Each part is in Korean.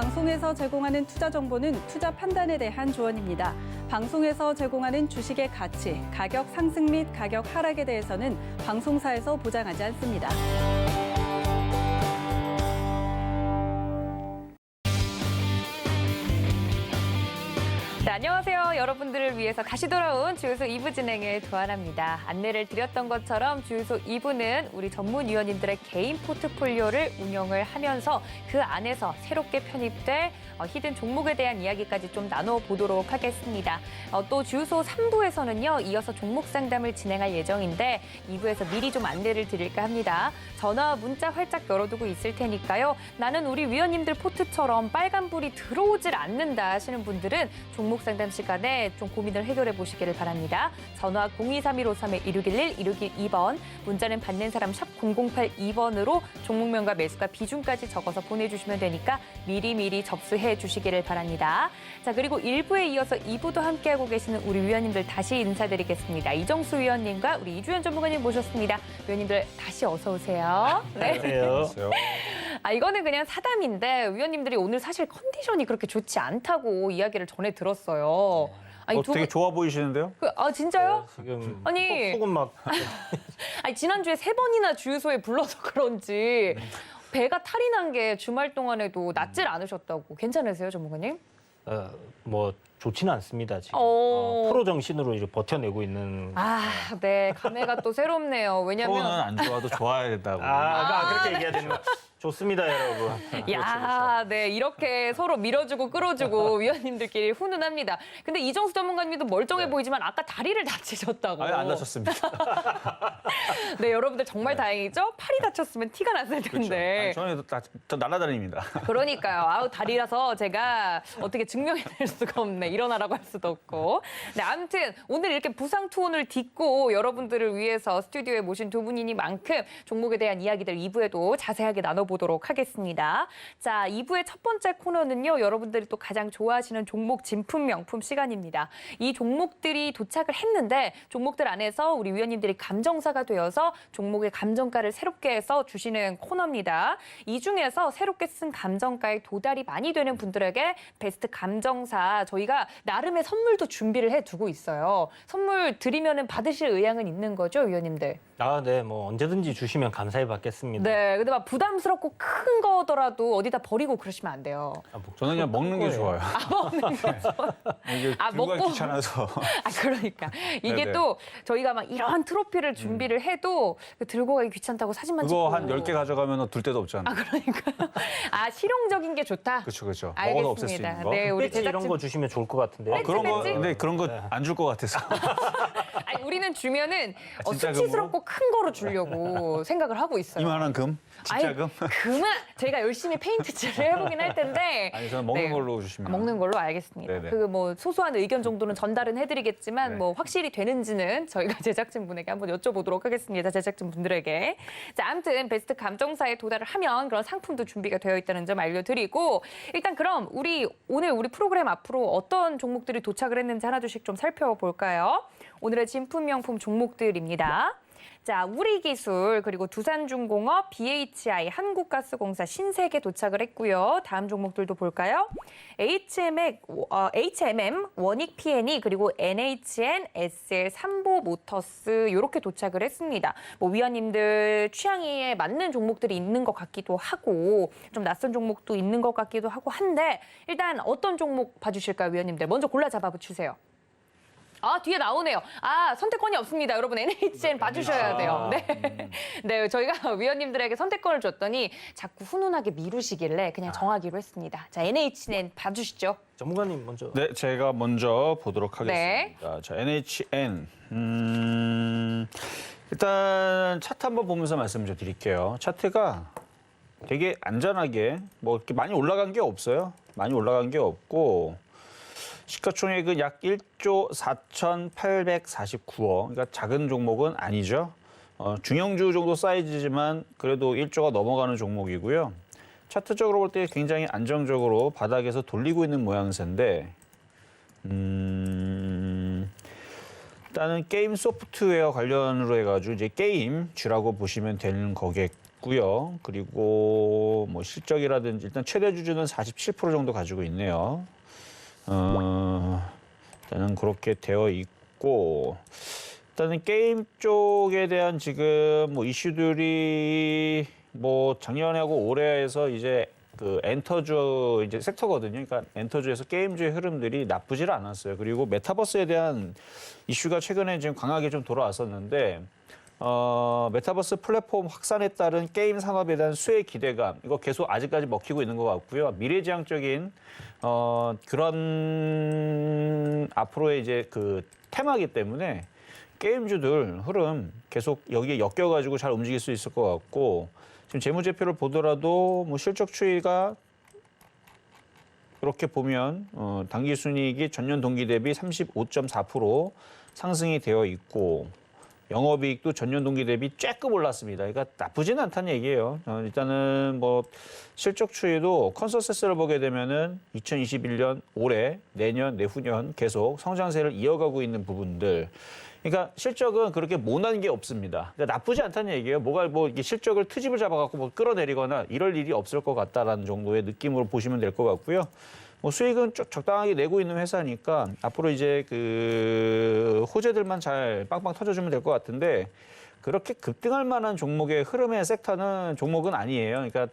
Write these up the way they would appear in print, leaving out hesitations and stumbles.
방송에서 제공하는 투자 정보는 투자 판단에 대한 조언입니다. 방송에서 제공하는 주식의 가치, 가격 상승 및 가격 하락에 대해서는 방송사에서 보장하지 않습니다. 네, 안녕하세요. 여러분들을 위해서 다시 돌아온 주유소 2부 진행을 도안합니다. 안내를 드렸던 것처럼 주유소 2부는 우리 전문위원님들의 개인 포트폴리오를 운영을 하면서 그 안에서 새롭게 편입될 히든 종목에 대한 이야기까지 좀 나눠보도록 하겠습니다. 또 주유소 3부에서는요, 이어서 종목 상담을 진행할 예정인데 2부에서 미리 좀 안내를 드릴까 합니다. 전화, 문자 활짝 열어두고 있을 테니까요. 나는 우리 위원님들 포트처럼 빨간불이 들어오질 않는다 하시는 분들은 종목 상담 시간에 좀 고민을 해결해 보시기를 바랍니다. 전화 023153-1611, 1612번, 문자는 받는 사람 샵 0082번으로 종목명과 매수가 비중까지 적어서 보내주시면 되니까 미리미리 접수해 주시기를 바랍니다. 자, 그리고 1부에 이어서 2부도 함께하고 계시는 우리 위원님들 다시 인사드리겠습니다. 이정수 위원님과 우리 이주연 전문가님 모셨습니다. 위원님들 다시 어서 오세요. 네. 안녕하세요. 이거는 그냥 사담인데 위원님들이 오늘 사실 컨디션이 그렇게 좋지 않다고 이야기를 전해 들었어요. 아니, 되게 좋아 보이시는데요? 진짜요? 지금 아니. 속은 막 아니, 지난주에 3번이나 주유소에 불러서 그런지 배가 탈이 난 게 주말 동안에도 낫질 않으셨다고. 괜찮으세요, 전문가님? 뭐 좋지는 않습니다 지금. 어. 프로 정신으로 이제 버텨내고 있는. 네. 감회가 또 새롭네요. 왜냐면 프로는 안 좋아도 좋아야 된다고. 그렇게 얘기해야 되는 거. 좋습니다, 여러분. 야, 네, 이렇게 서로 밀어주고 끌어주고 위원님들끼리 훈훈합니다. 근데 이정수 전문가님도 멀쩡해 보이지만 아까 다리를 다치셨다고. 아예 안 다쳤습니다. 네, 여러분들 정말 다행이죠? 팔이 다쳤으면 티가 났을 텐데. 저는 더 날아다닙니다. 그러니까요. 다리라서 제가 어떻게 증명해낼 수가 없네. 일어나라고 할 수도 없고. 네, 아무튼 오늘 이렇게 부상 투혼을 딛고 여러분들을 위해서 스튜디오에 모신 두 분이니만큼 종목에 대한 이야기들 2부에도 자세하게 나눠보도록 하겠습니다. 자, 2부의 첫 번째 코너는요, 여러분들이 또 가장 좋아하시는 종목 진품 명품 시간입니다. 이 종목들이 도착을 했는데 종목들 안에서 우리 위원님들이 감정사가 되어서 종목의 감정가를 새롭게 해서 주시는 코너입니다. 이 중에서 새롭게 쓴 감정가에 도달이 많이 되는 분들에게 베스트 감정사 저희가 나름의 선물도 준비를 해두고 있어요. 선물 드리면은 받으실 의향은 있는 거죠, 위원님들? 네, 뭐 언제든지 주시면 감사히 받겠습니다. 네, 근데 막 부담스럽고 큰 거더라도 어디다 버리고 그러시면 안 돼요. 저는 그냥 먹는 게 좋아요. 먹는 거죠. 이게 들고 가기 귀찮아서. 그러니까. 이게 네네. 또 저희가 막 이러한 트로피를 준비를 해도 들고 가기 귀찮다고 사진만 찍고. 그거 한 10개 가져가면 둘 데도 없잖아. 그러니까요. 실용적인 게 좋다? 그렇죠. 알겠습니다. 먹어도 없앨 수 있는 거. 네, 우리 배지 이런 제작진. 거 주시면 좋을 것 같은데요. 그런 거, 배지? 근데 그런 거 안 줄 것 같아서. 우리는 주면은 진짜 수치스럽고 큰 거로 주려고 생각을 하고 있어요. 이만한 금? 진짜 금? 그만 저희가 열심히 페인트칠을 해보긴 할 텐데. 아니, 저는 먹는 네. 걸로 주시면. 먹는 걸로 알겠습니다. 네네. 그 뭐 소소한 의견 정도는 전달은 해드리겠지만 네. 뭐 확실히 되는지는 저희가 제작진분에게 한번 여쭤보도록 하겠습니다. 제작진분들에게. 자, 아무튼 베스트 감정사에 도달을 하면 그런 상품도 준비가 되어 있다는 점 알려드리고 일단 그럼 오늘 우리 프로그램 앞으로 어떤 종목들이 도착을 했는지 하나둘씩 좀 살펴볼까요? 오늘의 진품 명품 종목들입니다. 자, 우리기술 그리고 두산중공업, BHI, 한국가스공사, 신세계 도착을 했고요. 다음 종목들도 볼까요? HMM, 원익 P&E 그리고 NHN, SL, 삼보모터스 이렇게 도착을 했습니다. 뭐 위원님들 취향에 맞는 종목들이 있는 것 같기도 하고 좀 낯선 종목도 있는 것 같기도 하고 한데 일단 어떤 종목 봐주실까요, 위원님들? 먼저 골라 잡아 주세요. 뒤에 나오네요. 선택권이 없습니다. 여러분, NHN 봐주셔야 돼요. 네. 네, 저희가 위원님들에게 선택권을 줬더니 자꾸 훈훈하게 미루시길래 그냥 정하기로 했습니다. 자, NHN 봐주시죠. 전문가님 먼저. 네, 제가 먼저 보도록 네. 하겠습니다. 자, NHN. 일단 차트 한번 보면서 말씀 좀 드릴게요. 차트가 되게 안전하게 뭐 이렇게 많이 올라간 게 없어요. 많이 올라간 게 없고 시가총액은 약 1조 4,849억. 그러니까 작은 종목은 아니죠. 중형주 정도 사이즈지만 그래도 1조가 넘어가는 종목이고요. 차트적으로 볼 때 굉장히 안정적으로 바닥에서 돌리고 있는 모양새인데 일단은 게임 소프트웨어 관련으로 해가지고 이제 게임주라고 보시면 되는 거겠고요. 그리고 뭐 실적이라든지 일단 최대 주주는 47% 정도 가지고 있네요. 일단은 그렇게 되어 있고, 일단은 게임 쪽에 대한 지금 뭐 이슈들이 뭐 작년하고 올해에서 이제 그 엔터주 이제 섹터거든요. 그러니까 엔터주에서 게임주의 흐름들이 나쁘질 않았어요. 그리고 메타버스에 대한 이슈가 최근에 지금 강하게 좀 돌아왔었는데, 메타버스 플랫폼 확산에 따른 게임 산업에 대한 수혜 기대감, 이거 계속 아직까지 먹히고 있는 것 같고요. 미래지향적인 그런 앞으로의 이제 그 테마이기 때문에 게임주들 흐름 계속 여기에 엮여가지고 잘 움직일 수 있을 것 같고, 지금 재무제표를 보더라도 뭐 실적 추이가 이렇게 보면 당기순이익이 전년 동기 대비 35.4% 상승이 되어 있고, 영업이익도 전년 동기 대비 쬐끔 올랐습니다. 그러니까 나쁘진 않다는 얘기예요. 일단은 뭐 실적 추이도 컨센서스를 보게 되면은 2021년 올해, 내년, 내후년 계속 성장세를 이어가고 있는 부분들. 그러니까 실적은 그렇게 못한 게 없습니다. 그러니까 나쁘지 않다는 얘기예요. 뭐가 뭐 이게 실적을 트집을 잡아갖고 뭐 끌어내리거나 이럴 일이 없을 것 같다라는 정도의 느낌으로 보시면 될 것 같고요. 뭐 수익은 쭉 적당하게 내고 있는 회사니까 앞으로 이제 그 호재들만 잘 빵빵 터져주면 될 것 같은데, 그렇게 급등할 만한 종목의 흐름의 섹터는 종목은 아니에요. 그러니까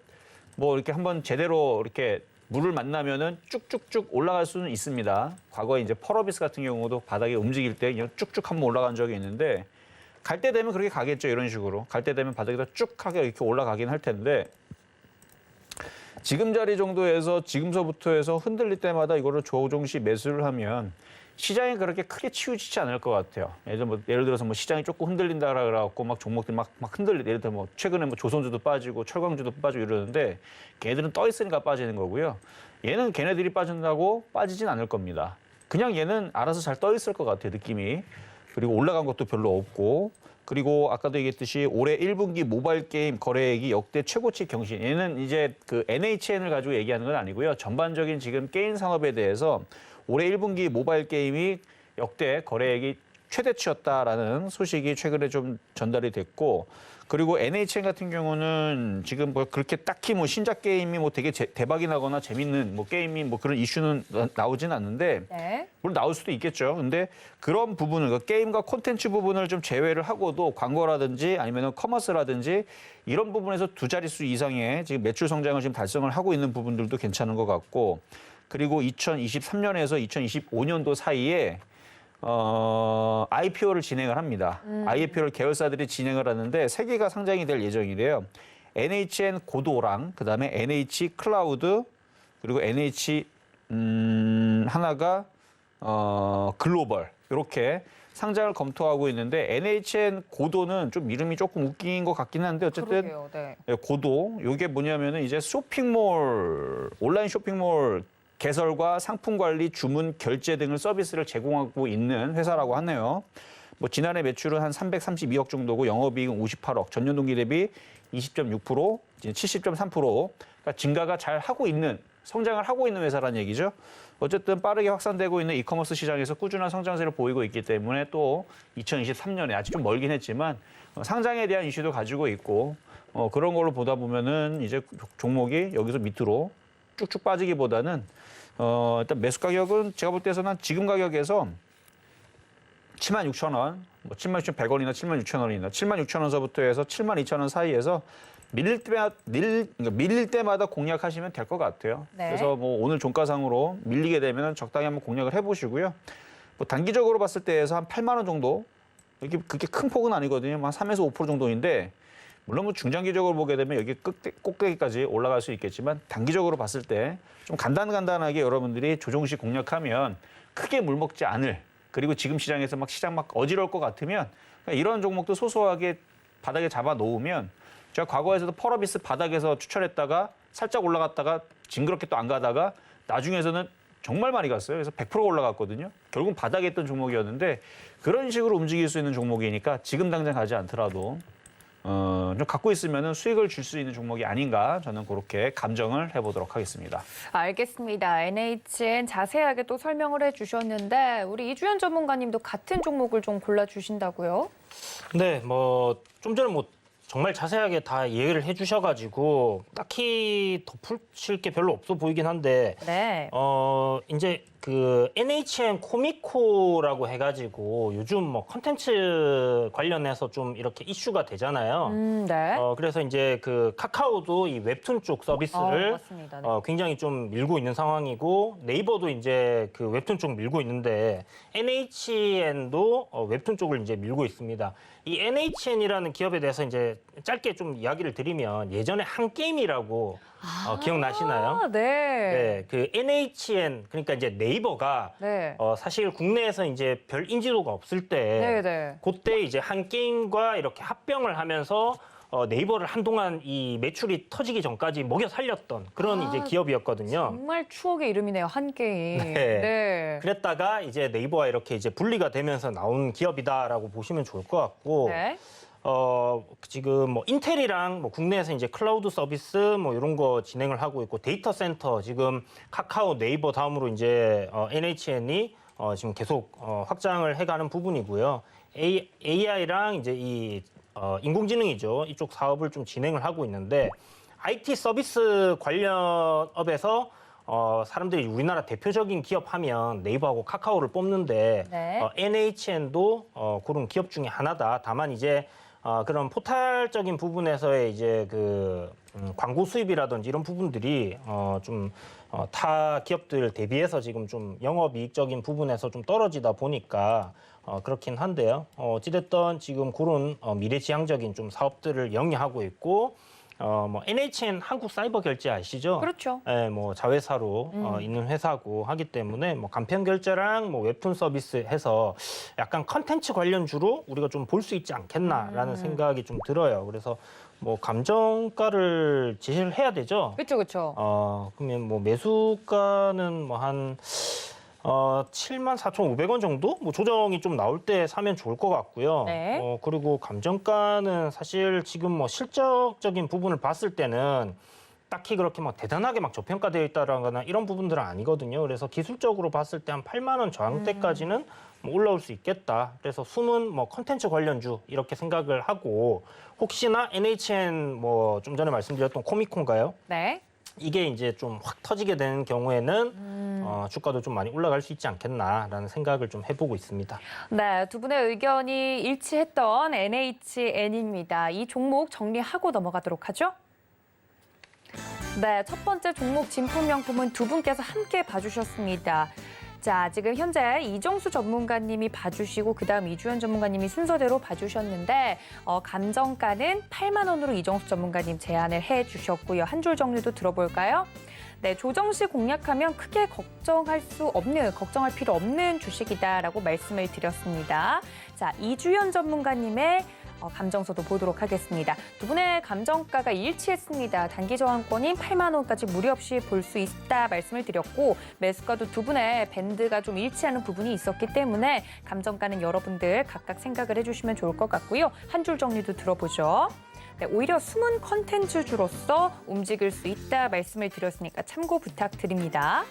뭐 이렇게 한번 제대로 이렇게 물을 만나면은 쭉쭉쭉 올라갈 수는 있습니다. 과거에 이제 펄어비스 같은 경우도 바닥에 움직일 때 그냥 쭉쭉 한번 올라간 적이 있는데, 갈 때 되면 그렇게 가겠죠. 이런 식으로. 갈 때 되면 바닥에다 쭉 하게 이렇게 올라가긴 할 텐데, 지금 자리 정도에서 지금서부터 해서 흔들릴 때마다 이거를 조정시 매수를 하면 시장이 그렇게 크게 치우치지 않을 것 같아요. 예를 들어서 뭐 시장이 조금 흔들린다 그래갖고 막 종목들이 막 예를 들어 뭐 최근에 뭐 조선주도 빠지고 철강주도 빠지고 이러는데, 걔들은 떠 있으니까 빠지는 거고요. 얘는 걔네들이 빠진다고 빠지진 않을 겁니다. 그냥 얘는 알아서 잘 떠 있을 것 같아요, 느낌이. 그리고 올라간 것도 별로 없고, 그리고 아까도 얘기했듯이 올해 1분기 모바일 게임 거래액이 역대 최고치 경신. 얘는 이제 그 NHN을 가지고 얘기하는 건 아니고요. 전반적인 지금 게임 산업에 대해서 올해 1분기 모바일 게임이 역대 거래액이 최대치였다라는 소식이 최근에 좀 전달이 됐고, 그리고 NHN 같은 경우는 지금 뭐 그렇게 딱히 뭐 신작 게임이 뭐 되게 대박이 나거나 재밌는 뭐 게임이 뭐 그런 이슈는 나오진 않는데, 네. 물론 나올 수도 있겠죠. 근데 그런 부분을, 그 게임과 콘텐츠 부분을 좀 제외를 하고도 광고라든지 아니면 커머스라든지 이런 부분에서 두 자릿수 이상의 지금 매출 성장을 지금 달성을 하고 있는 부분들도 괜찮은 것 같고, 그리고 2023년에서 2025년도 사이에 IPO를 진행을 합니다. IPO를 계열사들이 진행을 하는데 3개가 상장이 될 예정이래요. NHN 고도랑 그다음에 NH 클라우드, 그리고 NH 하나가 글로벌, 이렇게 상장을 검토하고 있는데, NHN 고도는 좀 이름이 조금 웃긴 것 같긴 한데 어쨌든 그러게요, 네. 고도, 이게 뭐냐면은 이제 쇼핑몰, 온라인 쇼핑몰 개설과 상품 관리, 주문, 결제 등을 서비스를 제공하고 있는 회사라고 하네요. 뭐 지난해 매출은 한 332억 정도고 영업이익은 58억, 전년 동기 대비 20.6%, 70.3%. 그러니까 증가가 잘 하고 있는, 성장을 하고 있는 회사라는 얘기죠. 어쨌든 빠르게 확산되고 있는 이커머스 시장에서 꾸준한 성장세를 보이고 있기 때문에 또 2023년에 아직 좀 멀긴 했지만 상장에 대한 이슈도 가지고 있고, 그런 걸로 보다 보면은 이제 종목이 여기서 밑으로 쭉쭉 빠지기보다는 일단 매수 가격은 제가 볼 때서는 지금 가격에서 76,000원, 뭐 76,100원이나 76,000원이나 76,000원서부터 해서 72,000원 사이에서 밀릴 때마다 공략하시면 될 것 같아요. 네. 그래서 뭐 오늘 종가상으로 밀리게 되면 적당히 한번 공략을 해보시고요. 뭐 단기적으로 봤을 때에서 한 8만 원 정도, 이게 그렇게 큰 폭은 아니거든요. 한 3에서 5% 정도인데, 물론 뭐 중장기적으로 보게 되면 여기 꼭대기까지 올라갈 수 있겠지만, 단기적으로 봤을 때 좀 간단하게 여러분들이 조정식 공략하면 크게 물먹지 않을, 그리고 지금 시장에서 막 시장 막 어지러울 것 같으면 이런 종목도 소소하게 바닥에 잡아 놓으면, 제가 과거에서도 펄어비스 바닥에서 추천했다가 살짝 올라갔다가 징그럽게 또 안 가다가 나중에서는 정말 많이 갔어요. 그래서 100%가 올라갔거든요. 결국은 바닥에 있던 종목이었는데, 그런 식으로 움직일 수 있는 종목이니까 지금 당장 가지 않더라도 좀 갖고 있으면은 수익을 줄 수 있는 종목이 아닌가 저는 그렇게 감정을 해보도록 하겠습니다. 알겠습니다. NHN 자세하게 또 설명을 해주셨는데 우리 이주연 전문가님도 같은 종목을 좀 골라주신다고요? 네, 뭐 좀 전에 뭐 정말 자세하게 다 얘기를 해주셔가지고 딱히 덧붙일 게 별로 없어 보이긴 한데 네. 이제 그 NHN 코미코라고 해가지고 요즘 뭐 컨텐츠 관련해서 좀 이렇게 이슈가 되잖아요. 네. 그래서 이제 그 카카오도 이 웹툰 쪽 서비스를 맞습니다. 네. 굉장히 좀 밀고 있는 상황이고 네이버도 이제 그 웹툰 쪽 밀고 있는데 NHN도 웹툰 쪽을 이제 밀고 있습니다. 이 NHN이라는 기업에 대해서 이제 짧게 좀 이야기를 드리면 예전에 한게임이라고 기억나시나요? 아, 네. 네, 그 NHN 그러니까 이제 네이버가 네. 사실 국내에서 이제 별 인지도가 없을 때 네, 네. 그때 이제 한게임과 이렇게 합병을 하면서 네이버를 한동안 이 매출이 터지기 전까지 먹여 살렸던 그런 이제 기업이었거든요. 정말 추억의 이름이네요. 한게임. 네. 네. 그랬다가 이제 네이버와 이렇게 이제 분리가 되면서 나온 기업이다라고 보시면 좋을 것 같고 네. 지금 뭐 인텔이랑 뭐 국내에서 이제 클라우드 서비스 뭐 이런 거 진행을 하고 있고 데이터 센터 지금 카카오 네이버 다음으로 이제 NHN이 지금 계속 확장을 해가는 부분이고요. AI랑 이제 이 인공지능이죠. 이쪽 사업을 좀 진행을 하고 있는데 IT 서비스 관련업에서 사람들이 우리나라 대표적인 기업 하면 네이버하고 카카오를 뽑는데 네. NHN도 그런 기업 중에 하나다. 다만 이제 그런 포탈적인 부분에서의 이제 그 광고 수입이라든지 이런 부분들이 좀 타 기업들 대비해서 지금 좀 영업이익적인 부분에서 좀 떨어지다 보니까 그렇긴 한데요. 어찌됐든 지금 그런 미래지향적인 좀 사업들을 영위하고 있고 뭐 NHN 한국 사이버 결제 아시죠? 그렇죠. 네, 뭐 자회사로 있는 회사고 하기 때문에 뭐 간편 결제랑 뭐 웹툰 서비스 해서 약간 컨텐츠 관련주로 우리가 좀 볼 수 있지 않겠나라는 생각이 좀 들어요. 그래서 뭐 감정가를 제시를 해야 되죠. 그렇죠, 그렇죠. 그러면 뭐 매수가는 뭐 한 74,500원 정도? 뭐 조정이 좀 나올 때 사면 좋을 것 같고요. 네. 그리고 감정가는 사실 지금 뭐 실적적인 부분을 봤을 때는 딱히 그렇게 막 대단하게 막 저평가되어 있다거나 이런 부분들은 아니거든요. 그래서 기술적으로 봤을 때 한 8만 원 저항대까지는 뭐 올라올 수 있겠다. 그래서 숨은 뭐 컨텐츠 관련주 이렇게 생각을 하고 혹시나 NHN 뭐 좀 전에 말씀드렸던 코미콘가요? 네. 이게 이제 좀 확 터지게 되는 경우에는 주가도 좀 많이 올라갈 수 있지 않겠나라는 생각을 좀 해보고 있습니다. 네, 두 분의 의견이 일치했던 NHN입니다. 이 종목 정리하고 넘어가도록 하죠. 네, 첫 번째 종목 진품명품은 두 분께서 함께 봐주셨습니다. 자, 지금 현재 이정수 전문가님이 봐주시고 그다음 이주연 전문가님이 순서대로 봐주셨는데 감정가는 8만 원으로 이정수 전문가님 제안을 해주셨고요. 한 줄 정리도 들어볼까요? 네, 조정 시 공략하면 크게 걱정할 필요 없는 주식이다라고 말씀을 드렸습니다. 자, 이주연 전문가님의 감정서도 보도록 하겠습니다. 두 분의 감정가가 일치했습니다. 단기 저항권인 8만 원까지 무리 없이 볼 수 있다 말씀을 드렸고 매수가도 두 분의 밴드가 좀 일치하는 부분이 있었기 때문에 감정가는 여러분들 각각 생각을 해주시면 좋을 것 같고요. 한 줄 정리도 들어보죠. 네, 오히려 숨은 컨텐츠주로서 움직일 수 있다 말씀을 드렸으니까 참고 부탁드립니다.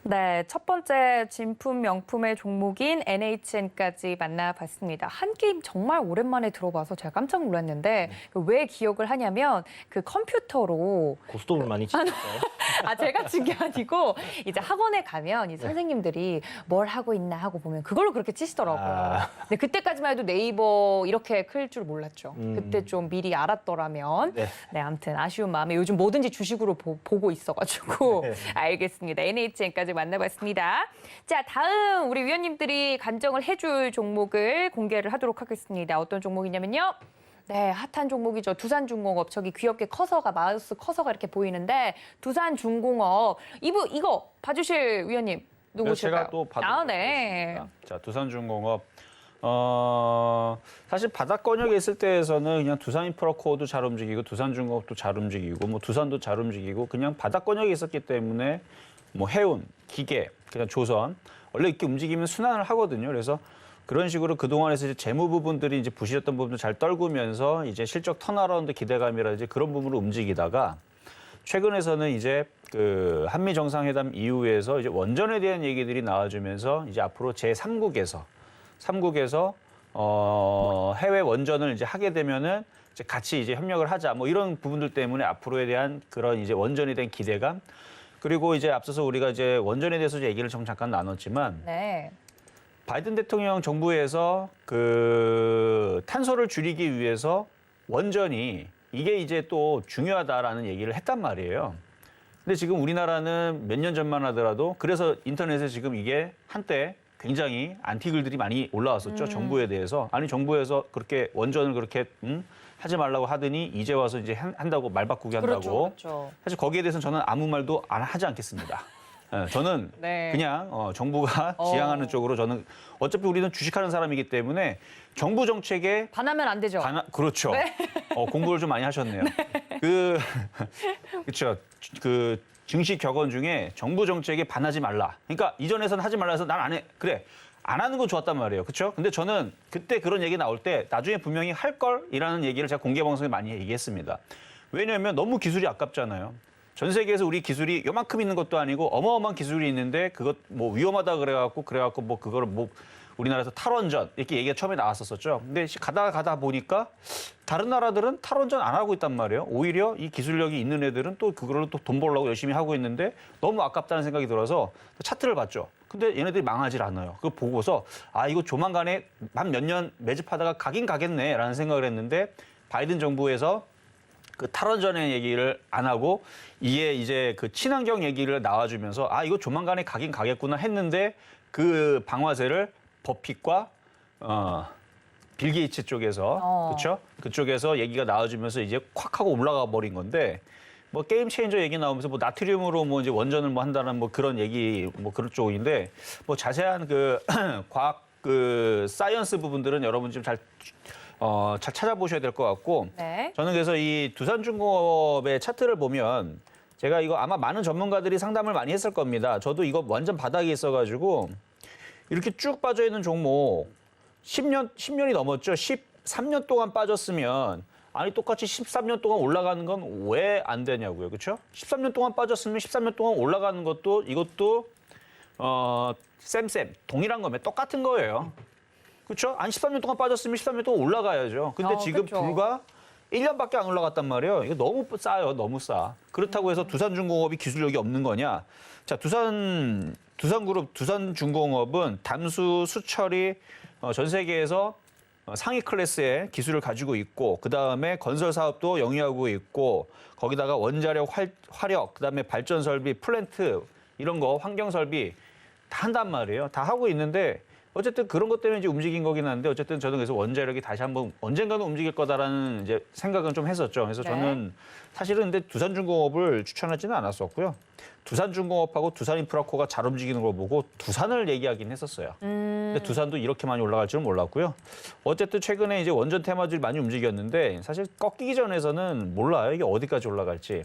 네, 첫 번째 진품 명품의 종목인 NHN까지 만나봤습니다. 한게임 정말 오랜만에 들어봐서 제가 깜짝 놀랐는데 왜 기억을 하냐면 그 컴퓨터로 고스톱을 많이 치셨어요? 제가 친 게 아니고 이제 학원에 가면 이 선생님들이 뭘 하고 있나 하고 보면 그걸로 그렇게 치시더라고요. 근데 그때까지만 해도 네이버 이렇게 클 줄 몰랐죠. 그때 좀 미리 알았더라면. 네, 아무튼 아쉬운 마음에 요즘 뭐든지 주식으로 보고 있어가지고 알겠습니다. NHN까지 만나봤습니다. 자, 다음 우리 위원님들이 간정을 해줄 종목을 공개를 하도록 하겠습니다. 어떤 종목이냐면요. 네, 핫한 종목이죠. 두산중공업. 저기 귀엽게 마우스 커서가 이렇게 보이는데 두산중공업. 이거 봐주실 위원님 누구실까요? 제가 또 봐드리겠습니다. 네. 자, 두산중공업. 사실 바닥권역에 있을 때에서는 그냥 두산인프라코어도 잘 움직이고 두산중공업도 잘 움직이고 뭐 두산도 잘 움직이고 그냥 바닥권역에 있었기 때문에 뭐 해운, 기계, 그냥 조선 원래 이렇게 움직이면 순환을 하거든요. 그래서 그런 식으로 그동안에서 이제 재무 부분들이 이제 부실했던 부분도 잘 떨구면서 이제 실적 턴어라운드 기대감이라든지 그런 부분으로 움직이다가 최근에서는 이제 그 한미 정상회담 이후에서 이제 원전에 대한 얘기들이 나와주면서 이제 앞으로 제3국에서 해외 원전을 이제 하게 되면은 이제 같이 이제 협력을 하자 뭐 이런 부분들 때문에 앞으로에 대한 그런 이제 원전에 대한 기대감 그리고 이제 앞서서 우리가 이제 원전에 대해서 얘기를 좀 잠깐 나눴지만 네. 바이든 대통령 정부에서 그 탄소를 줄이기 위해서 원전이 이게 이제 또 중요하다라는 얘기를 했단 말이에요. 근데 지금 우리나라는 몇 년 전만 하더라도 그래서 인터넷에 지금 이게 한때 굉장히 안티글들이 많이 올라왔었죠. 정부에 대해서. 아니 정부에서 그렇게 원전을 그렇게 하지 말라고 하더니 이제 와서 이제 한다고 말 바꾸게 한다고. 그렇죠. 사실 거기에 대해서는 저는 아무 말도 안 하지 않겠습니다. 예, 저는 네. 그냥 정부가 지향하는 쪽으로 저는 어차피 우리는 주식하는 사람이기 때문에 정부 정책에 반하면 안 되죠. 그렇죠. 네. 공부를 좀 많이 하셨네요. 그렇죠. 그 증시 격언 중에 정부 정책에 반하지 말라. 그러니까 이전에서는 하지 말라 해서 난 안 해. 그래. 안 하는 건 좋았단 말이에요. 그렇죠? 근데 저는 그때 그런 얘기 나올 때 나중에 분명히 할 걸이라는 얘기를 제가 공개 방송에 많이 얘기했습니다. 왜냐하면 너무 기술이 아깝잖아요. 전 세계에서 우리 기술이 요만큼 있는 것도 아니고 어마어마한 기술이 있는데 그것 뭐 위험하다 그래갖고 뭐 그거를 뭐 우리나라에서 탈원전 이렇게 얘기가 처음에 나왔었죠. 근데 가다 보니까 다른 나라들은 탈원전 안 하고 있단 말이에요. 오히려 이 기술력이 있는 애들은 또 그걸로 또 돈 벌려고 열심히 하고 있는데 너무 아깝다는 생각이 들어서 차트를 봤죠. 근데 얘네들이 망하질 않아요. 그거 보고서 이거 조만간에 한 몇 년 매집하다가 가긴 가겠네라는 생각을 했는데 바이든 정부에서 그 탈원전의 얘기를 안 하고 이게 이제 그 친환경 얘기를 나와주면서 이거 조만간에 가긴 가겠구나 했는데 그 방화쇠를 버핏과 빌 게이츠 쪽에서 그렇죠? 그쪽에서 얘기가 나와주면서 이제 콱 하고 올라가 버린 건데 뭐 게임 체인저 얘기 나오면서 뭐 나트륨으로 뭐 이제 원전을 뭐 한다는 뭐 그런 얘기 뭐 그런 쪽인데 뭐 자세한 그 과학 그 사이언스 부분들은 여러분 좀 잘 찾아보셔야 될 것 같고 네. 저는 그래서 이 두산중공업의 차트를 보면 제가 이거 아마 많은 전문가들이 상담을 많이 했을 겁니다. 저도 이거 완전 바닥에 있어가지고 이렇게 쭉 빠져 있는 종목 10년이 넘었죠. 13년 동안 빠졌으면 아니 똑같이 13년 동안 올라가는 건 왜 안 되냐고요. 그렇죠? 13년 동안 빠졌으면 13년 동안 올라가는 것도 이것도 쌤 동일한 거면 똑같은 거예요. 그렇죠? 아니 13년 동안 빠졌으면 13년 동안 올라가야죠. 근데 지금 그쵸. 불과 1년밖에 안 올라갔단 말이에요. 이거 너무 싸요. 너무 싸. 그렇다고 해서 두산중공업이 기술력이 없는 거냐? 자, 두산그룹 두산중공업은 담수 수처리 전 세계에서 상위 클래스의 기술을 가지고 있고 그다음에 건설 사업도 영위하고 있고 거기다가 원자력 화력 그다음에 발전 설비 플랜트 이런 거 환경 설비 다 한단 말이에요. 다 하고 있는데 어쨌든 그런 것 때문에 이제 움직인 거긴 한데 어쨌든 저는 그래서 원자력이 다시 한번 언젠가는 움직일 거다라는 이제 생각은 좀 했었죠. 그래서 네. 저는 사실은 근데 두산중공업을 추천하지는 않았었고요. 두산중공업하고 두산인프라코가 잘 움직이는 걸 보고 두산을 얘기하긴 했었어요. 근데 두산도 이렇게 많이 올라갈 줄은 몰랐고요. 어쨌든 최근에 이제 원전 테마주들이 많이 움직였는데 사실 꺾이기 전에서는 몰라요. 이게 어디까지 올라갈지.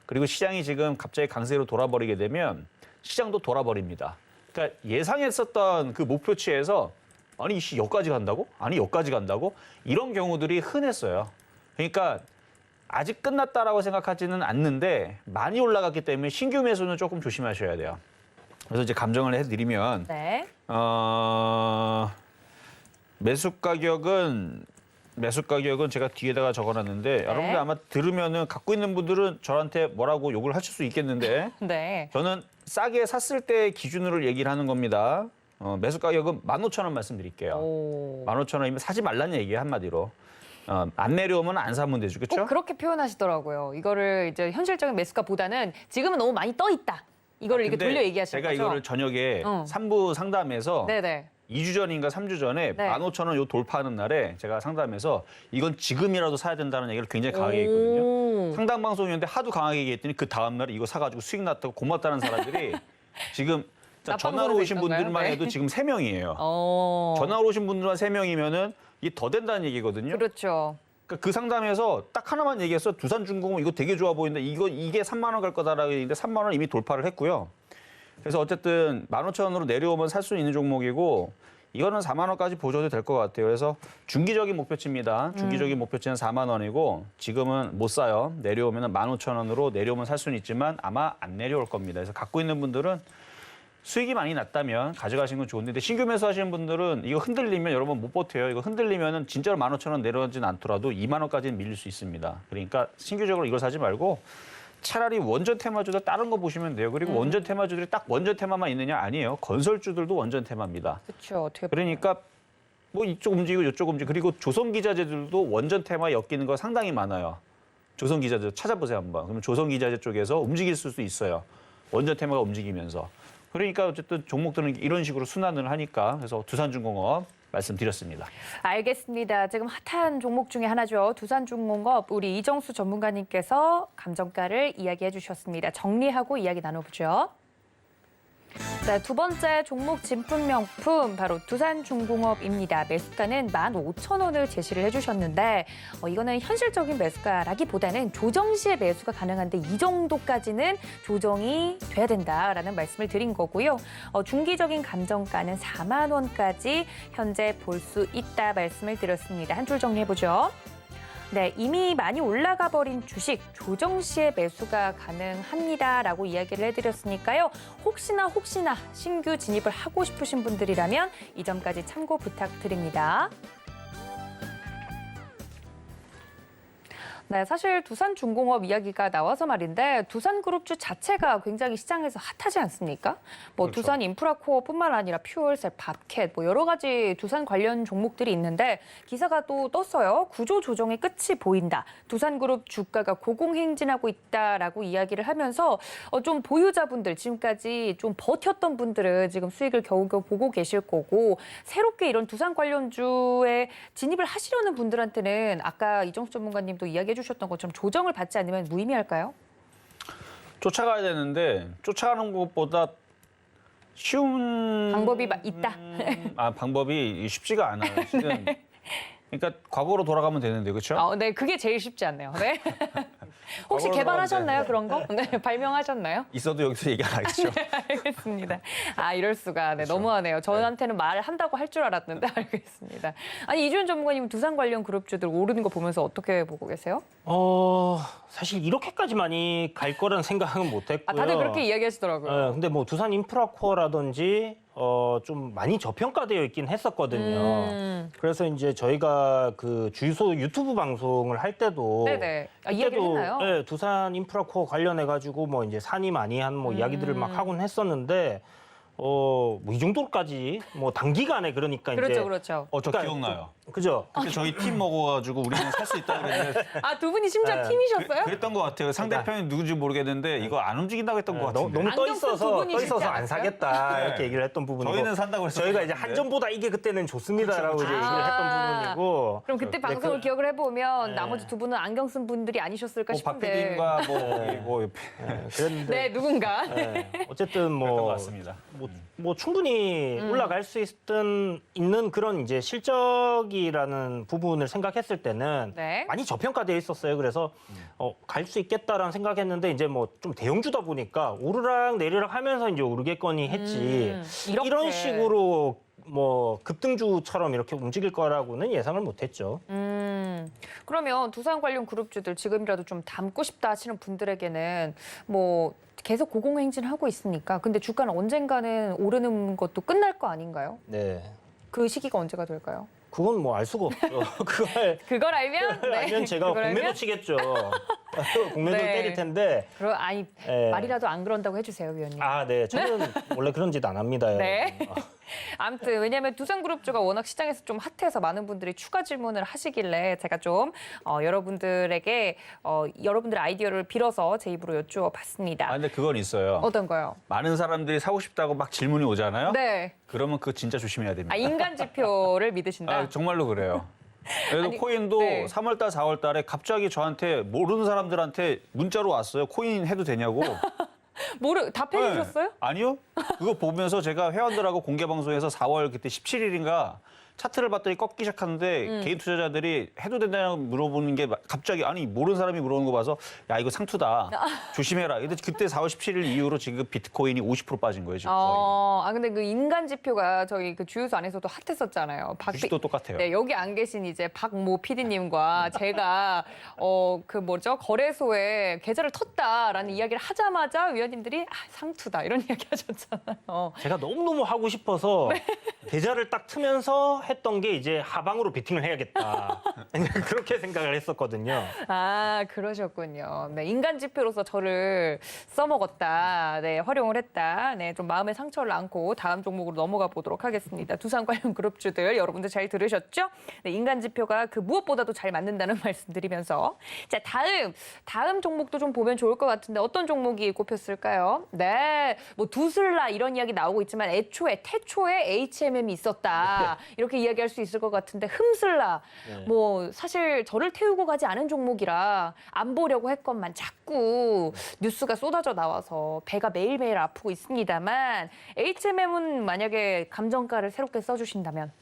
그리고 시장이 지금 갑자기 강세로 돌아버리게 되면 시장도 돌아버립니다. 그러니까 예상했었던 그 목표치에서 아니 여기까지 간다고? 아니 여기까지 간다고? 이런 경우들이 흔했어요. 그러니까 아직 끝났다라고 생각하지는 않는데 많이 올라갔기 때문에 신규 매수는 조금 조심하셔야 돼요. 그래서 이제 감정을 해드리면 네. 매수 가격은 제가 뒤에다가 적어놨는데 여러분들 아마 들으면은 갖고 있는 분들은 저한테 뭐라고 욕을 하실 수 있겠는데 네. 저는 싸게 샀을 때 기준으로 얘기를 하는 겁니다. 매수 가격은 15,000원 말씀드릴게요. 오. 15,000원이면 사지 말라는 얘기예요 한마디로. 안 내려오면 안 사면 되죠, 그렇죠? 꼭 그렇게 표현하시더라고요. 이거를 이제 현실적인 매수가보다는 지금은 너무 많이 떠 있다. 이거를 이렇게 돌려 얘기하시는 제가 거죠. 이거를 저녁에 3부 상담에서 네네. 2주 전인가 3주 전에 네. 15,000원 요 돌파하는 날에 제가 상담해서 이건 지금이라도 사야 된다는 얘기를 굉장히 강하게 했거든요. 상담 방송이었는데 하도 강하게 얘기했더니 그 다음 날 이거 사가지고 수익 났다고 고맙다는 사람들이 지금 전화로 오신 있던가요? 분들만 네. 해도 지금 3명이에요. 어. 전화로 오신 분들만 3명이면은 이게 더 된다는 얘기거든요. 그렇죠. 그러니까 그 상담에서 딱 하나만 얘기했어. 두산중공업 이거 되게 좋아 보이는데 이게 3만 원 갈 거다라고 했는데 3만 원 이미 돌파를 했고요. 그래서 어쨌든 15,000원으로 내려오면 살 수 있는 종목이고 이거는 4만 원까지 보셔도 될 것 같아요. 그래서 중기적인 목표치입니다. 중기적인 목표치는 4만 원이고 지금은 못 사요. 내려오면 15,000원으로 내려오면 살 수는 있지만 아마 안 내려올 겁니다. 그래서 갖고 있는 분들은 수익이 많이 났다면 가져가시는 건 좋은데 신규 매수하시는 분들은 이거 흔들리면 여러분 못 버텨요. 이거 흔들리면은 진짜로 15,000원 내려오진 않더라도 2만 원까지는 밀릴 수 있습니다. 그러니까 신규적으로 이걸 사지 말고 차라리 원전 테마주들 다른 거 보시면 돼요. 그리고 원전 테마주들이 딱 원전 테마만 있느냐 아니에요. 건설주들도 원전 테마입니다. 그렇죠. 어떻게 그러니까 뭐 이쪽 움직이고 이쪽 움직이고 그리고 조선기자재들도 원전 테마에 엮이는 거 상당히 많아요. 조선기자재 찾아보세요 한번. 그러면 조선기자재 쪽에서 움직일 수도 있어요. 원전 테마가 움직이면서. 그러니까 어쨌든 종목들은 이런 식으로 순환을 하니까 그래서 두산중공업 말씀드렸습니다. 알겠습니다. 지금 핫한 종목 중에 하나죠. 두산중공업 우리 이정수 전문가님께서 감정가를 이야기해 주셨습니다. 정리하고 이야기 나눠보죠. 자, 두 번째 종목 진품 명품 바로 두산중공업입니다. 매수가는 15,000원을 제시를 해주셨는데 이거는 현실적인 매수가라기보다는 조정 시에 매수가 가능한데 이 정도까지는 조정이 돼야 된다라는 말씀을 드린 거고요. 중기적인 감정가는 4만 원까지 현재 볼 수 있다 말씀을 드렸습니다. 한 줄 정리해보죠. 네, 이미 많이 올라가 버린 주식 조정 시에 매수가 가능합니다라고 이야기를 해드렸으니까요. 혹시나 신규 진입을 하고 싶으신 분들이라면 이 점까지 참고 부탁드립니다. 네, 사실 두산중공업 이야기가 나와서 말인데 두산그룹주 자체가 굉장히 시장에서 핫하지 않습니까? 뭐 그렇죠. 두산인프라코어뿐만 아니라 퓨얼셀, 밥캣 뭐 여러 가지 두산 관련 종목들이 있는데 기사가 또 떴어요. 구조 조정의 끝이 보인다. 두산그룹 주가가 고공행진하고 있다라고 이야기를 하면서 좀 보유자분들 지금까지 좀 버텼던 분들은 지금 수익을 겨우겨우 보고 계실 거고 새롭게 이런 두산 관련주에 진입을 하시려는 분들한테는 아까 이정수 전문가님도 이야기해 주셨던 것처럼 조정을 받지 않으면 무의미할까요? 쫓아가야 되는데 쫓아가는 것보다 쉬운 방법이 있다. 방법이 쉽지가 않아요. 지금. 그러니까 과거로 돌아가면 되는데 그렇죠? 네, 그게 제일 쉽지 않네요. 네. 혹시 과거로 개발하셨나요? 돌아가면 그런 거? 네, 발명하셨나요? 있어도 여기서 얘기 안 하겠죠. 알겠습니다. 이럴 수가. 네, 그렇죠. 너무하네요. 저한테는 말한다고 할 줄 알았는데 알겠습니다. 아니, 이주연 전문가님 두산 관련 그룹주들 오르는 거 보면서 어떻게 보고 계세요? 사실 이렇게까지 많이 갈 거라는 생각은 못 했고요. 다들 그렇게 이야기하시더라고요. 근데 뭐 두산 인프라코어라든지 좀 많이 저평가되어 있긴 했었거든요. 그래서 이제 저희가 그 주유소 유튜브 방송을 할 때도 네네. 이야기를 했나요? 네, 두산 인프라코어 관련해 가지고 뭐 이제 산이 많이 한 뭐 이야기들을 막 하곤 했었는데 뭐 이 정도까지 뭐 단기간에 그러니까 그렇죠, 이제 그렇죠. 저 그러니까 기억나요. 그죠? 그때 저희 팀 먹어가지고 우리는 살 수 있다 그랬는데 두 분이 심지어 네. 팀이셨어요? 그랬던 것 같아요. 상대편이 누군지 모르겠는데 이거 안 움직인다고 했던 것 같은데. 너무 떠 안경 쓴 두 분이 있어서 쉽지 안 않았어요? 사겠다 네. 이렇게 얘기를 했던 부분이고 저희는 산다고 했었는데. 저희가 이제 한전보다 이게 그때는 좋습니다라고 그렇죠, 이제 그렇죠. 얘기를 했던 부분이고 그럼 그때 네, 방송을 기억을 해보면 네. 나머지 두 분은 안경 쓴 분들이 아니셨을까 박 싶은데. PD님과 뭐 옆에 그랬는데 네, 누군가. 어쨌든 그랬던 것 뭐 같습니다. 뭐 충분히 올라갈 수 있는 그런 이제 실적이라는 부분을 생각했을 때는 네. 많이 저평가되어 있었어요. 그래서 갈 수 있겠다라는 생각했는데 이제 뭐 좀 대형주다 보니까 오르락 내리락 하면서 이제 오르겠거니 했지 이렇게. 이런 식으로 뭐 급등주처럼 이렇게 움직일 거라고는 예상을 못했죠. 그러면 두산 관련 그룹주들 지금이라도 좀 담고 싶다 하시는 분들에게는 뭐 계속 고공행진하고 있으니까 근데 주가는 언젠가는 오르는 것도 끝날 거 아닌가요? 네. 그 시기가 언제가 될까요? 그건 뭐 알 수가 없죠. 그걸 알면 알면 제가 그걸 공매도 알면? 치겠죠. 공매도 네. 때릴 텐데. 예. 말이라도 안 그런다고 해주세요, 위원님. 네. 저는 원래 그런 짓 안 합니다. 네. 여러분. 아무튼 왜냐하면 두산그룹주가 워낙 시장에서 좀 핫해서 많은 분들이 추가 질문을 하시길래 제가 좀 여러분들에게 여러분들의 아이디어를 빌어서 제 입으로 여쭈어봤습니다. 근데 그건 있어요. 어떤 거요? 많은 사람들이 사고 싶다고 막 질문이 오잖아요. 네. 그러면 그거 진짜 조심해야 됩니다. 인간 지표를 믿으신다. 정말로 그래요. 그래서 아니, 코인도 네. 3월달, 4월달에 갑자기 저한테 모르는 사람들한테 문자로 왔어요. 코인 해도 되냐고. 답해 주셨어요? 네. 아니요. 그거 보면서 제가 회원들하고 공개 방송에서 4월 그때 17일인가 차트를 봤더니 꺾기 시작하는데 개인 투자자들이 해도 된다고 물어보는 게 갑자기 아니 모르는 사람이 물어보는 거 봐서 야 이거 상투다 조심해라. 근데 그때 4월 17일 이후로 지금 비트코인이 50% 빠진 거예요 지금 거의. 근데 그 인간 지표가 저희 그 주유소 안에서도 핫했었잖아요. 주식도 똑같아요. 네, 여기 안 계신 이제 박모 PD님과 제가 그 뭐죠 거래소에 계좌를 텄다라는 이야기를 하자마자 위원님들이 상투다 이런 이야기 하셨잖아요. 제가 너무너무 하고 싶어서 계좌를 딱 트면서 했던 게 이제 하방으로 베팅을 해야겠다. 그렇게 생각을 했었거든요. 그러셨군요. 네, 인간 지표로서 저를 써먹었다. 네, 활용을 했다. 네, 좀 마음의 상처를 안고 다음 종목으로 넘어가 보도록 하겠습니다. 두산 관련 그룹주들 여러분들 잘 들으셨죠? 네, 인간 지표가 그 무엇보다도 잘 맞는다는 말씀드리면서 자, 다음 종목도 좀 보면 좋을 것 같은데 어떤 종목이 꼽혔을까요? 네, 뭐 두슬라 이런 이야기 나오고 있지만 태초에 HMM이 있었다. 이렇게 이야기할 수 있을 것 같은데 흠슬라 뭐 사실 저를 태우고 가지 않은 종목이라 안 보려고 했건만 자꾸 뉴스가 쏟아져 나와서 배가 매일매일 아프고 있습니다만 HMM은 만약에 감정가를 새롭게 써주신다면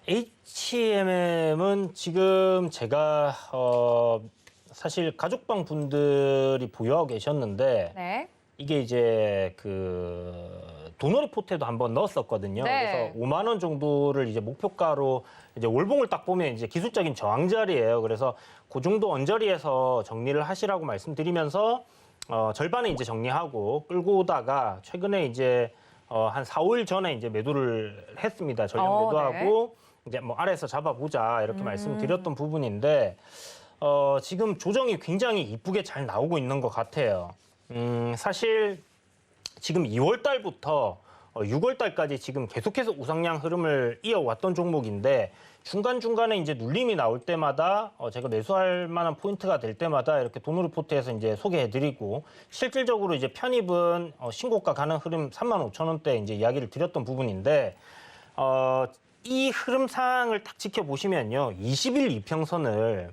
HMM은 지금 제가 사실 가족방 분들이 보유하고 계셨는데 네. 이게 이제 그 도너리 포트에도 한번 넣었었거든요. 네. 그래서 5만 원 정도를 이제 목표가로 이제 월봉을 딱 보면 이제 기술적인 저항 자리예요. 그래서 그 정도 언저리에서 정리를 하시라고 말씀드리면서 절반은 이제 정리하고 끌고 오다가 최근에 이제 한 4, 5일 전에 이제 매도를 했습니다. 전량 매도하고 이제 뭐 아래에서 잡아보자 이렇게 말씀드렸던 부분인데 지금 조정이 굉장히 이쁘게 잘 나오고 있는 것 같아요. 사실 지금 2월 달부터 6월 달까지 지금 계속해서 우상향 흐름을 이어왔던 종목인데 중간중간에 이제 눌림이 나올 때마다 제가 매수할 만한 포인트가 될 때마다 이렇게 도너리포트에서 이제 소개해드리고 실질적으로 이제 편입은 신고가 가는 흐름 35,000원대 이제 이야기를 드렸던 부분인데 이 흐름상을 딱 지켜보시면요. 20일 이평선을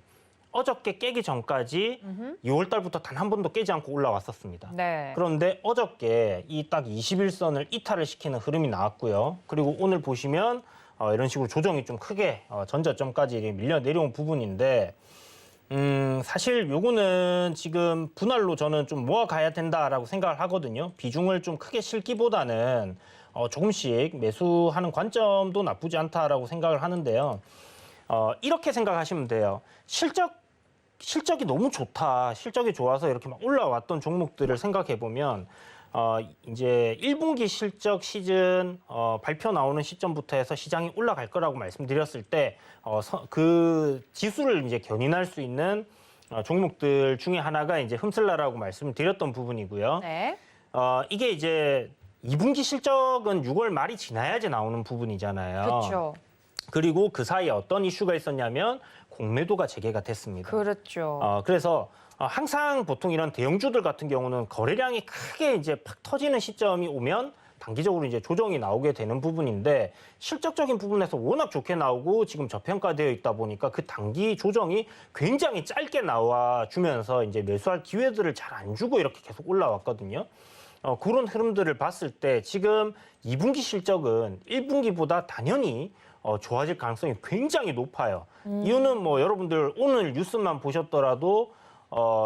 어저께 깨기 전까지 2월 달부터 단 한 번도 깨지 않고 올라왔었습니다. 네. 그런데 어저께 이 딱 21선을 이탈을 시키는 흐름이 나왔고요. 그리고 오늘 보시면 이런 식으로 조정이 좀 크게 전저점까지 밀려 내려온 부분인데 사실 요거는 지금 분할로 저는 좀 모아가야 된다라고 생각을 하거든요. 비중을 좀 크게 실기보다는 조금씩 매수하는 관점도 나쁘지 않다라고 생각을 하는데요. 이렇게 생각하시면 돼요. 실적이 너무 좋다. 실적이 좋아서 이렇게 막 올라왔던 종목들을 생각해 보면 이제 1분기 실적 시즌 발표 나오는 시점부터 해서 시장이 올라갈 거라고 말씀드렸을 때 그 지수를 이제 견인할 수 있는 종목들 중에 하나가 이제 흠슬라라고 말씀을 드렸던 부분이고요. 네. 이게 이제 2분기 실적은 6월 말이 지나야지 나오는 부분이잖아요. 그렇죠. 그리고 그 사이에 어떤 이슈가 있었냐면 공매도가 재개가 됐습니다. 그렇죠. 그래서 항상 보통 이런 대형주들 같은 경우는 거래량이 크게 이제 팍 터지는 시점이 오면 단기적으로 이제 조정이 나오게 되는 부분인데 실적적인 부분에서 워낙 좋게 나오고 지금 저평가되어 있다 보니까 그 단기 조정이 굉장히 짧게 나와 주면서 이제 매수할 기회들을 잘 안 주고 이렇게 계속 올라왔거든요. 그런 흐름들을 봤을 때 지금 2분기 실적은 1분기보다 당연히 좋아질 가능성이 굉장히 높아요. 이유는 뭐 여러분들 오늘 뉴스만 보셨더라도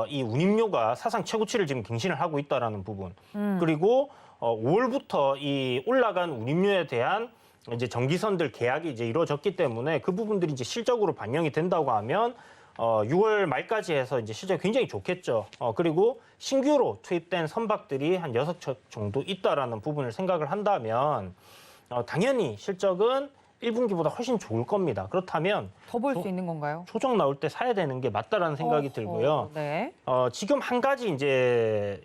이 운임료가 사상 최고치를 지금 갱신을 하고 있다라는 부분. 그리고 5월부터 이 올라간 운임료에 대한 이제 전기선들 계약이 이제 이루어졌기 때문에 그 부분들이 이제 실적으로 반영이 된다고 하면 6월 말까지 해서 이제 실적이 굉장히 좋겠죠. 그리고 신규로 투입된 선박들이 한 6척 정도 있다라는 부분을 생각을 한다면 당연히 실적은 1분기보다 훨씬 좋을 겁니다. 그렇다면 더 볼 수 있는 건가요? 조정 나올 때 사야 되는 게 맞다라는 생각이 들고요. 네. 지금 한 가지 이제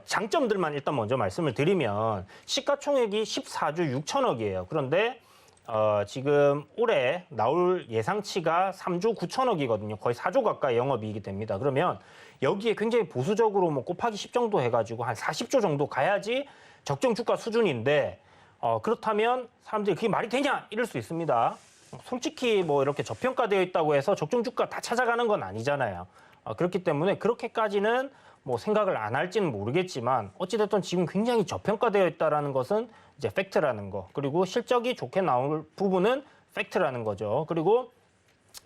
장점들만 일단 먼저 말씀을 드리면 시가총액이 14조 6천억이에요. 그런데 지금 올해 나올 예상치가 3조 9천억이거든요. 거의 4조 가까이 영업이익이 됩니다. 그러면 여기에 굉장히 보수적으로 뭐 곱하기 10 정도 해가지고 한 40조 정도 가야지 적정 주가 수준인데 그렇다면 사람들이 그게 말이 되냐 이럴 수 있습니다. 솔직히 뭐 이렇게 저평가되어 있다고 해서 적정 주가 다 찾아가는 건 아니잖아요. 그렇기 때문에 그렇게까지는 뭐 생각을 안 할지는 모르겠지만 어찌됐든 지금 굉장히 저평가되어 있다라는 것은 이제 팩트라는 거. 그리고 실적이 좋게 나올 부분은 팩트라는 거죠. 그리고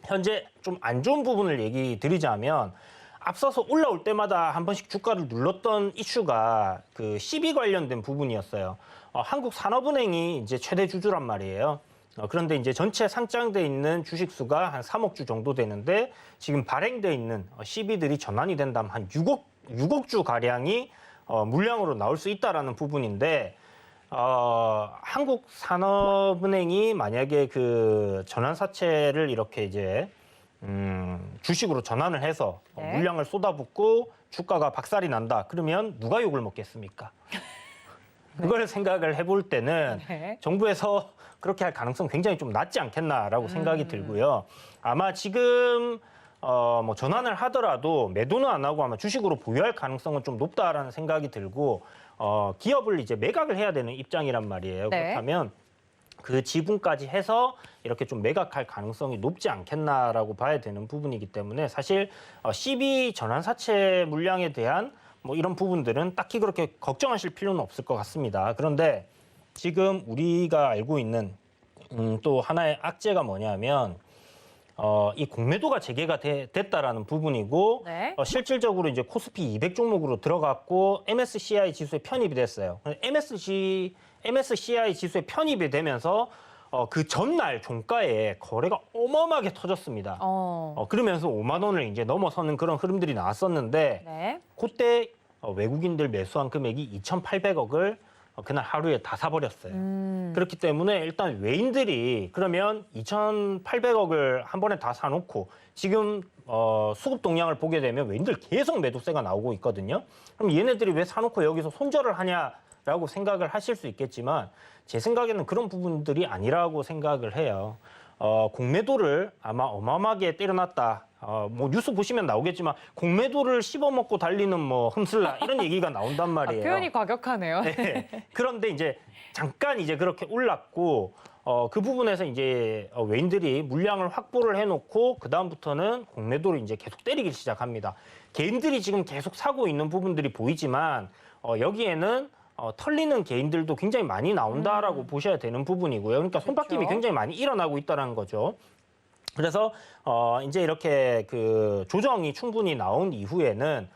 현재 좀 안 좋은 부분을 얘기 드리자면 앞서서 올라올 때마다 한 번씩 주가를 눌렀던 이슈가 그 CB 관련된 부분이었어요. 한국산업은행이 이제 최대 주주란 말이에요. 그런데 이제 전체 상장돼 있는 주식 수가 한 3억 주 정도 되는데 지금 발행돼 있는 CB들이 전환이 된다면 한 6억 주 가량이 물량으로 나올 수 있다라는 부분인데 한국산업은행이 만약에 그 전환사채를 이렇게 이제 주식으로 전환을 해서 네. 물량을 쏟아붓고 주가가 박살이 난다. 그러면 누가 욕을 먹겠습니까? 그걸 생각을 해볼 때는 네. 정부에서 그렇게 할 가능성 굉장히 좀 낮지 않겠나라고 생각이 들고요. 아마 지금 뭐 전환을 하더라도 매도는 안 하고 아마 주식으로 보유할 가능성은 좀 높다라는 생각이 들고 기업을 이제 매각을 해야 되는 입장이란 말이에요. 네. 그렇다면 그 지분까지 해서 이렇게 좀 매각할 가능성이 높지 않겠나라고 봐야 되는 부분이기 때문에 사실 CB 전환사채 물량에 대한 뭐 이런 부분들은 딱히 그렇게 걱정하실 필요는 없을 것 같습니다. 그런데 지금 우리가 알고 있는 또 하나의 악재가 뭐냐면 이 공매도가 재개가 됐다라는 부분이고 네. 실질적으로 이제 코스피 200 종목으로 들어갔고 MSCI 지수에 편입이 됐어요. MSCI 지수에 편입이 되면서 그 전날 종가에 거래가 어마어마하게 터졌습니다. 그러면서 5만 원을 이제 넘어서는 그런 흐름들이 나왔었는데 네. 그때 외국인들 매수한 금액이 2,800억을 그날 하루에 다 사버렸어요. 그렇기 때문에 일단 외인들이 그러면 2,800억을 한 번에 다 사놓고 지금 수급 동향을 보게 되면 외인들 계속 매도세가 나오고 있거든요. 그럼 얘네들이 왜 사놓고 여기서 손절을 하냐라고 생각을 하실 수 있겠지만 제 생각에는 그런 부분들이 아니라고 생각을 해요. 공매도를 아마 어마어마하게 때려놨다. 뭐 뉴스 보시면 나오겠지만 공매도를 씹어먹고 달리는 뭐 흠슬라 이런 얘기가 나온단 말이에요. 표현이 과격하네요. 네. 그런데 이제 잠깐 이제 그렇게 올랐고 그 부분에서 이제 외인들이 물량을 확보를 해놓고 그 다음부터는 공매도를 이제 계속 때리기 시작합니다. 개인들이 지금 계속 사고 있는 부분들이 보이지만 여기에는 털리는 개인들도 굉장히 많이 나온다라고 보셔야 되는 부분이고요. 그러니까 손바뀜이 그렇죠. 굉장히 많이 일어나고 있다는 거죠. 그래서 이제 이렇게 그 조정이 충분히 나온 이후에는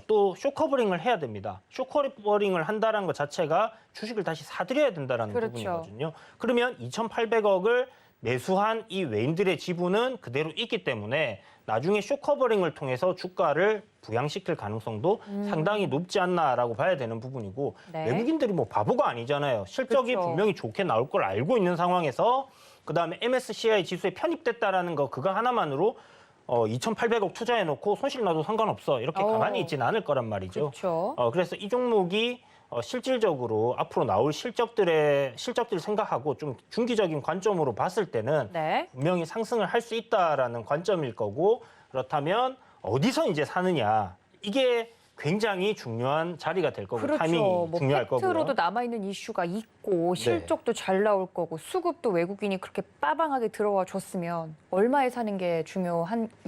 또 쇼커버링을 해야 됩니다. 쇼커버링을 한다는 것 자체가 주식을 다시 사들여야 된다는 그렇죠. 부분이거든요. 그러면 2,800억을 매수한 이 외인들의 지분은 그대로 있기 때문에 나중에 쇼커버링을 통해서 주가를 부양시킬 가능성도 상당히 높지 않나라고 봐야 되는 부분이고 네. 외국인들이 뭐 바보가 아니잖아요. 실적이 그렇죠. 분명히 좋게 나올 걸 알고 있는 상황에서 그다음에 MSCI 지수에 편입됐다라는 거 그거 하나만으로 2,800억 투자해놓고 손실 나도 상관없어 이렇게 가만히 있지는 않을 거란 말이죠. 그렇죠. 그래서 이 종목이 실질적으로 앞으로 나올 실적들 생각하고 좀 중기적인 관점으로 봤을 때는 네. 분명히 상승을 할 수 있다라는 관점일 거고 그렇다면 어디서 이제 사느냐 이게 굉장히 중요한 자리가 될 거고 그렇죠. 타이밍이 뭐 중요할 거고요. 팩트로도 남아있는 이슈가 있고 실적도 잘 나올 거고 수급도 외국인이 그렇게 빠방하게 들어와 줬으면 얼마에 사는 게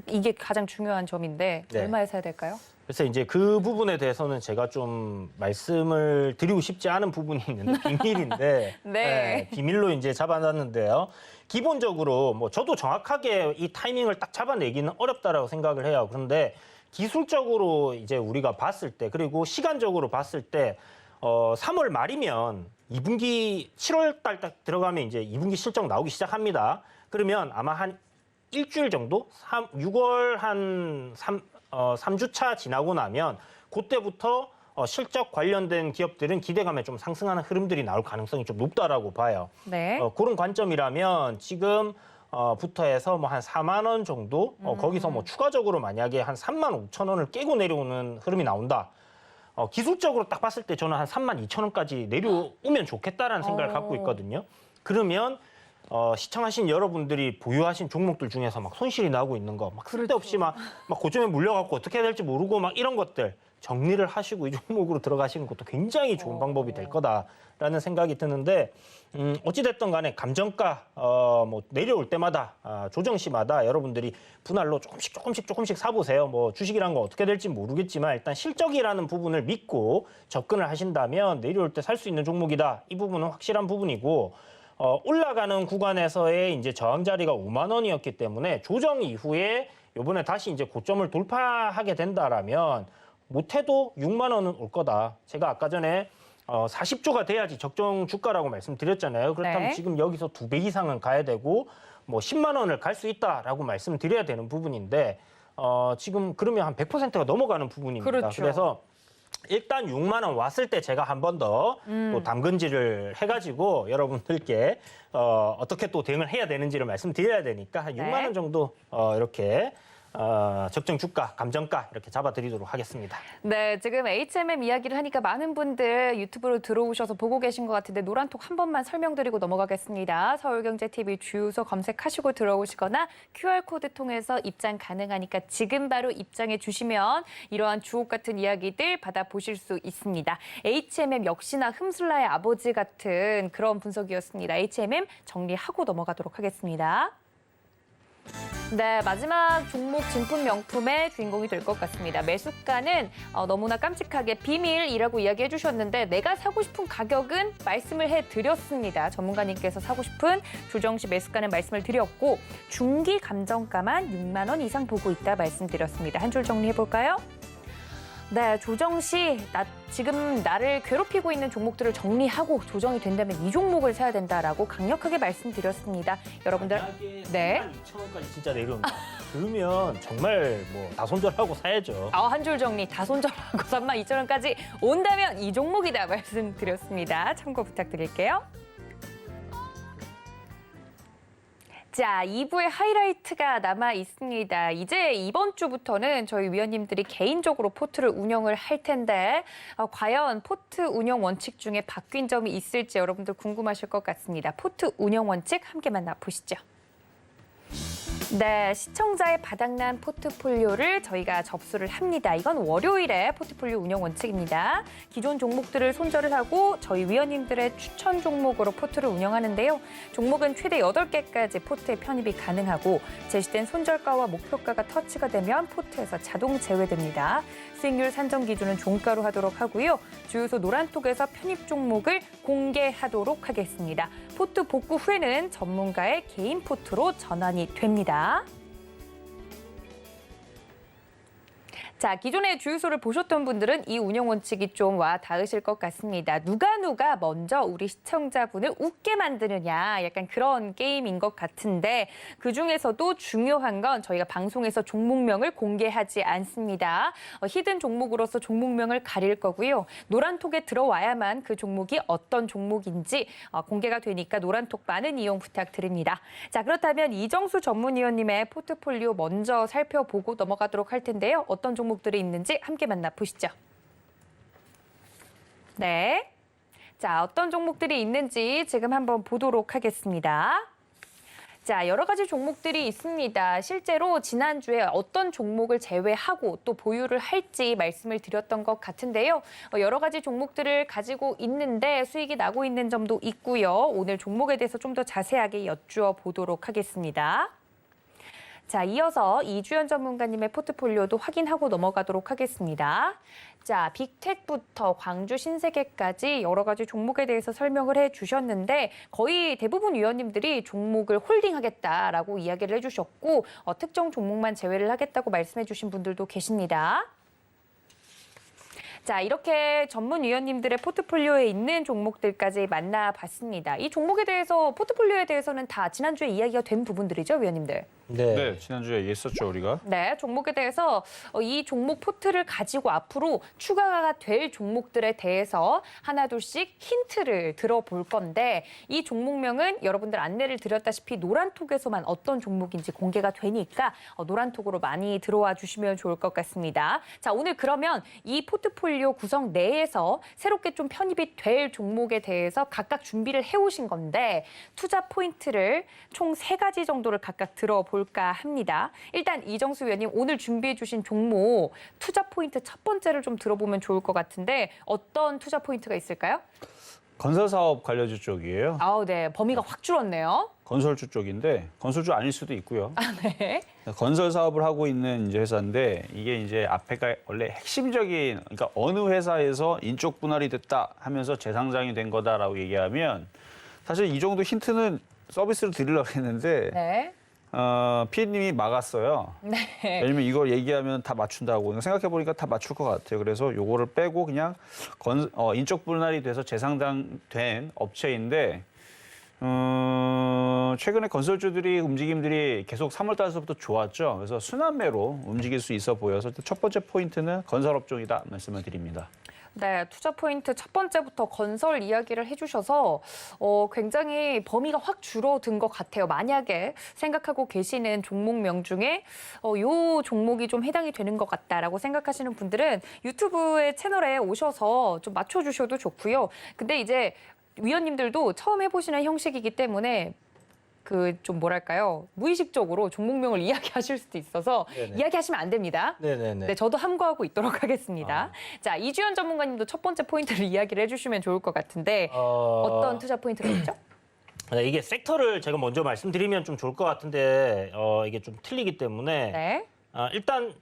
이게 가장 중요한 점인데 네. 얼마에 사야 될까요? 그래서 이제 그 부분에 대해서는 제가 좀 말씀을 드리고 싶지 않은 부분이 있는데 비밀인데 네. 비밀로 이제 잡아놨는데요. 기본적으로 뭐 저도 정확하게 이 타이밍을 딱 잡아내기는 어렵다라고 생각을 해요. 그런데 기술적으로 이제 우리가 봤을 때 그리고 시간적으로 봤을 때 3월 말이면 2분기 7월 달 딱 들어가면 이제 2분기 실적 나오기 시작합니다. 그러면 아마 한 일주일 정도 6월 한 3주차 지나고 나면 그때부터 실적 관련된 기업들은 기대감에 좀 상승하는 흐름들이 나올 가능성이 좀 높다라고 봐요. 네. 그런 관점이라면 지금 부터 해서 뭐 한 4만 원 정도 거기서 뭐 추가적으로 만약에 한 3만 5천 원을 깨고 내려오는 흐름이 나온다. 기술적으로 딱 봤을 때 저는 한 3만 2천 원까지 내려오면 좋겠다라는 생각을 갖고 있거든요. 그러면 시청하신 여러분들이 보유하신 종목들 중에서 막 손실이 나고 있는 거, 막 쓸데없이 막 고점에 물려갖고 어떻게 해야 될지 모르고 막 이런 것들 정리를 하시고 이 종목으로 들어가시는 것도 굉장히 좋은 방법이 될 거다라는 생각이 드는데 어찌됐든 간에 감정가 뭐 내려올 때마다 조정 시마다 여러분들이 분할로 조금씩 사보세요. 뭐 주식이란 거 어떻게 될지 모르겠지만 일단 실적이라는 부분을 믿고 접근을 하신다면 내려올 때 살 수 있는 종목이다. 이 부분은 확실한 부분이고 올라가는 구간에서의 이제 저항 자리가 5만 원이었기 때문에 조정 이후에 이번에 다시 이제 고점을 돌파하게 된다라면 못해도 6만 원은 올 거다. 제가 아까 전에 40조가 돼야지 적정 주가라고 말씀드렸잖아요. 그렇다면 네. 지금 여기서 2배 이상은 가야 되고 뭐 10만 원을 갈 수 있다라고 말씀드려야 되는 부분인데 지금 그러면 한 100%가 넘어가는 부분입니다. 그렇죠. 그래서 일단 6만 원 왔을 때 제가 한 번 더 또 담근질을 해가지고 여러분들께 어떻게 또 대응을 해야 되는지를 말씀드려야 되니까 한 6만 원 정도 이렇게 적정 주가, 감정가 이렇게 잡아드리도록 하겠습니다. 네, 지금 HMM 이야기를 하니까 많은 분들 유튜브로 들어오셔서 보고 계신 것 같은데 노란톡 한 번만 설명드리고 넘어가겠습니다. 서울경제TV 주유소 검색하시고 들어오시거나 QR코드 통해서 입장 가능하니까 지금 바로 입장해 주시면 이러한 주옥 같은 이야기들 받아보실 수 있습니다. HMM 역시나 흠슬라의 아버지 같은 그런 분석이었습니다. HMM 정리하고 넘어가도록 하겠습니다. 네, 마지막 종목 진품 명품의 주인공이 될 것 같습니다. 매수가는 너무나 깜찍하게 비밀이라고 이야기해 주셨는데 내가 사고 싶은 가격은 말씀을 해드렸습니다. 전문가님께서 사고 싶은 조정 시 매수가는 말씀을 드렸고 중기 감정가만 6만 원 이상 보고 있다 말씀드렸습니다. 한 줄 정리해볼까요? 네, 조정 시 지금 나를 괴롭히고 있는 종목들을 정리하고 조정이 된다면 이 종목을 사야 된다라고 강력하게 말씀드렸습니다. 여러분들 네. 2,000원까지 진짜 내려온다. 그러면 정말 뭐 다손절하고 사야죠. 한 줄 정리 다 손절하고 32,000원까지 온다면 이 종목이다 말씀드렸습니다. 참고 부탁드릴게요. 자, 2부의 하이라이트가 남아 있습니다. 이제 이번 주부터는 저희 위원님들이 개인적으로 포트를 운영을 할 텐데 과연 포트 운영 원칙 중에 바뀐 점이 있을지 여러분들 궁금하실 것 같습니다. 포트 운영 원칙 함께 만나보시죠. 네, 시청자의 바닥난 포트폴리오를 저희가 접수를 합니다. 이건 월요일에 포트폴리오 운영 원칙입니다. 기존 종목들을 손절을 하고 저희 위원님들의 추천 종목으로 포트를 운영하는데요. 종목은 최대 8개까지 포트에 편입이 가능하고 제시된 손절가와 목표가가 터치가 되면 포트에서 자동 제외됩니다. 수익률 산정 기준은 종가로 하도록 하고요. 주유소 노란톡에서 편입 종목을 공개하도록 하겠습니다. 포트 복구 후에는 전문가의 개인 포트로 전환이 됩니다. 자, 기존의 주유소를 보셨던 분들은 이 운영 원칙이 좀 와 닿으실 것 같습니다. 누가 먼저 우리 시청자분을 웃게 만드느냐 약간 그런 게임인 것 같은데 그중에서도 중요한 건 저희가 방송에서 종목명을 공개하지 않습니다. 히든 종목으로서 종목명을 가릴 거고요. 노란톡에 들어와야만 그 종목이 어떤 종목인지 공개가 되니까 노란톡 많은 이용 부탁드립니다. 자, 그렇다면 이정수 전문위원님의 포트폴리오 먼저 살펴보고 넘어가도록 할 텐데요. 어떤 종목들이 있는지 함께 만나보시죠. 네. 자, 어떤 종목들이 있는지 지금 한번 보도록 하겠습니다. 자, 여러 가지 종목들이 있습니다. 실제로 지난주에 어떤 종목을 제외하고 또 보유를 할지 말씀을 드렸던 것 같은데요. 여러 가지 종목들을 가지고 있는데 수익이 나고 있는 점도 있고요. 오늘 종목에 대해서 좀 더 자세하게 여쭈어 보도록 하겠습니다. 자, 이어서 이주연 전문가님의 포트폴리오도 확인하고 넘어가도록 하겠습니다. 자, 빅텍부터 광주 신세계까지 여러 가지 종목에 대해서 설명을 해주셨는데 거의 대부분 위원님들이 종목을 홀딩하겠다라고 이야기를 해주셨고 특정 종목만 제외를 하겠다고 말씀해 주신 분들도 계십니다. 자, 이렇게 전문 위원님들의 포트폴리오에 있는 종목들까지 만나봤습니다. 이 종목에 대해서 포트폴리오에 대해서는 다 지난주에 이야기가 된 부분들이죠, 위원님들? 네, 지난주에 얘기했었죠, 우리가. 네, 종목에 대해서 이 종목 포트를 가지고 앞으로 추가가 될 종목들에 대해서 하나둘씩 힌트를 들어볼 건데 이 종목명은 여러분들 안내를 드렸다시피 노란톡에서만 어떤 종목인지 공개가 되니까 노란톡으로 많이 들어와 주시면 좋을 것 같습니다. 자, 오늘 그러면 이 포트폴리오 구성 내에서 새롭게 좀 편입이 될 종목에 대해서 각각 준비를 해오신 건데 투자 포인트를 총 3가지 정도를 각각 들어볼까 합니다. 일단 이정수 위원님 오늘 준비해 주신 종목 투자 포인트 첫 번째를 좀 들어보면 좋을 것 같은데 어떤 투자 포인트가 있을까요? 건설사업 관련주 쪽이에요. 네. 범위가 확 줄었네요. 건설주 쪽인데 건설주 아닐 수도 있고요. 네. 건설 사업을 하고 있는 이제 회사인데 이게 이제 앞에가 원래 핵심적인 그러니까 어느 회사에서 인적 분할이 됐다 하면서 재상장이 된 거다라고 얘기하면 사실 이 정도 힌트는 서비스를 드리려고 했는데 네. 피디님이 막았어요. 네. 왜냐면 이걸 얘기하면 다 맞춘다고. 생각해보니까 다 맞출 것 같아요. 그래서 요거를 빼고 그냥 인적 분할이 돼서 재상장된 업체인데 최근에 건설주들이 움직임들이 계속 3월 달서부터 좋았죠. 그래서 순환매로 움직일 수 있어 보여서 첫 번째 포인트는 건설업종이다 말씀을 드립니다. 네, 투자 포인트 첫 번째부터 건설 이야기를 해주셔서 굉장히 범위가 확 줄어든 것 같아요. 만약에 생각하고 계시는 종목명 중에 요 종목이 좀 해당이 되는 것 같다라고 생각하시는 분들은 유튜브의 채널에 오셔서 좀 맞춰주셔도 좋고요. 근데 이제 위원님들도 처음 해보시는 형식이기 때문에 그 좀 뭐랄까요, 무의식적으로 종목명을 이야기하실 수도 있어서 네네. 이야기하시면 안 됩니다. 네네네. 네, 저도 함구하고 있도록 하겠습니다. 자, 이주연 전문가님도 첫 번째 포인트를 이야기를 해주시면 좋을 것 같은데 어떤 투자 포인트가 있죠? 네, 이게 섹터를 제가 먼저 말씀드리면 좀 좋을 것 같은데 이게 좀 틀리기 때문에 네. 일단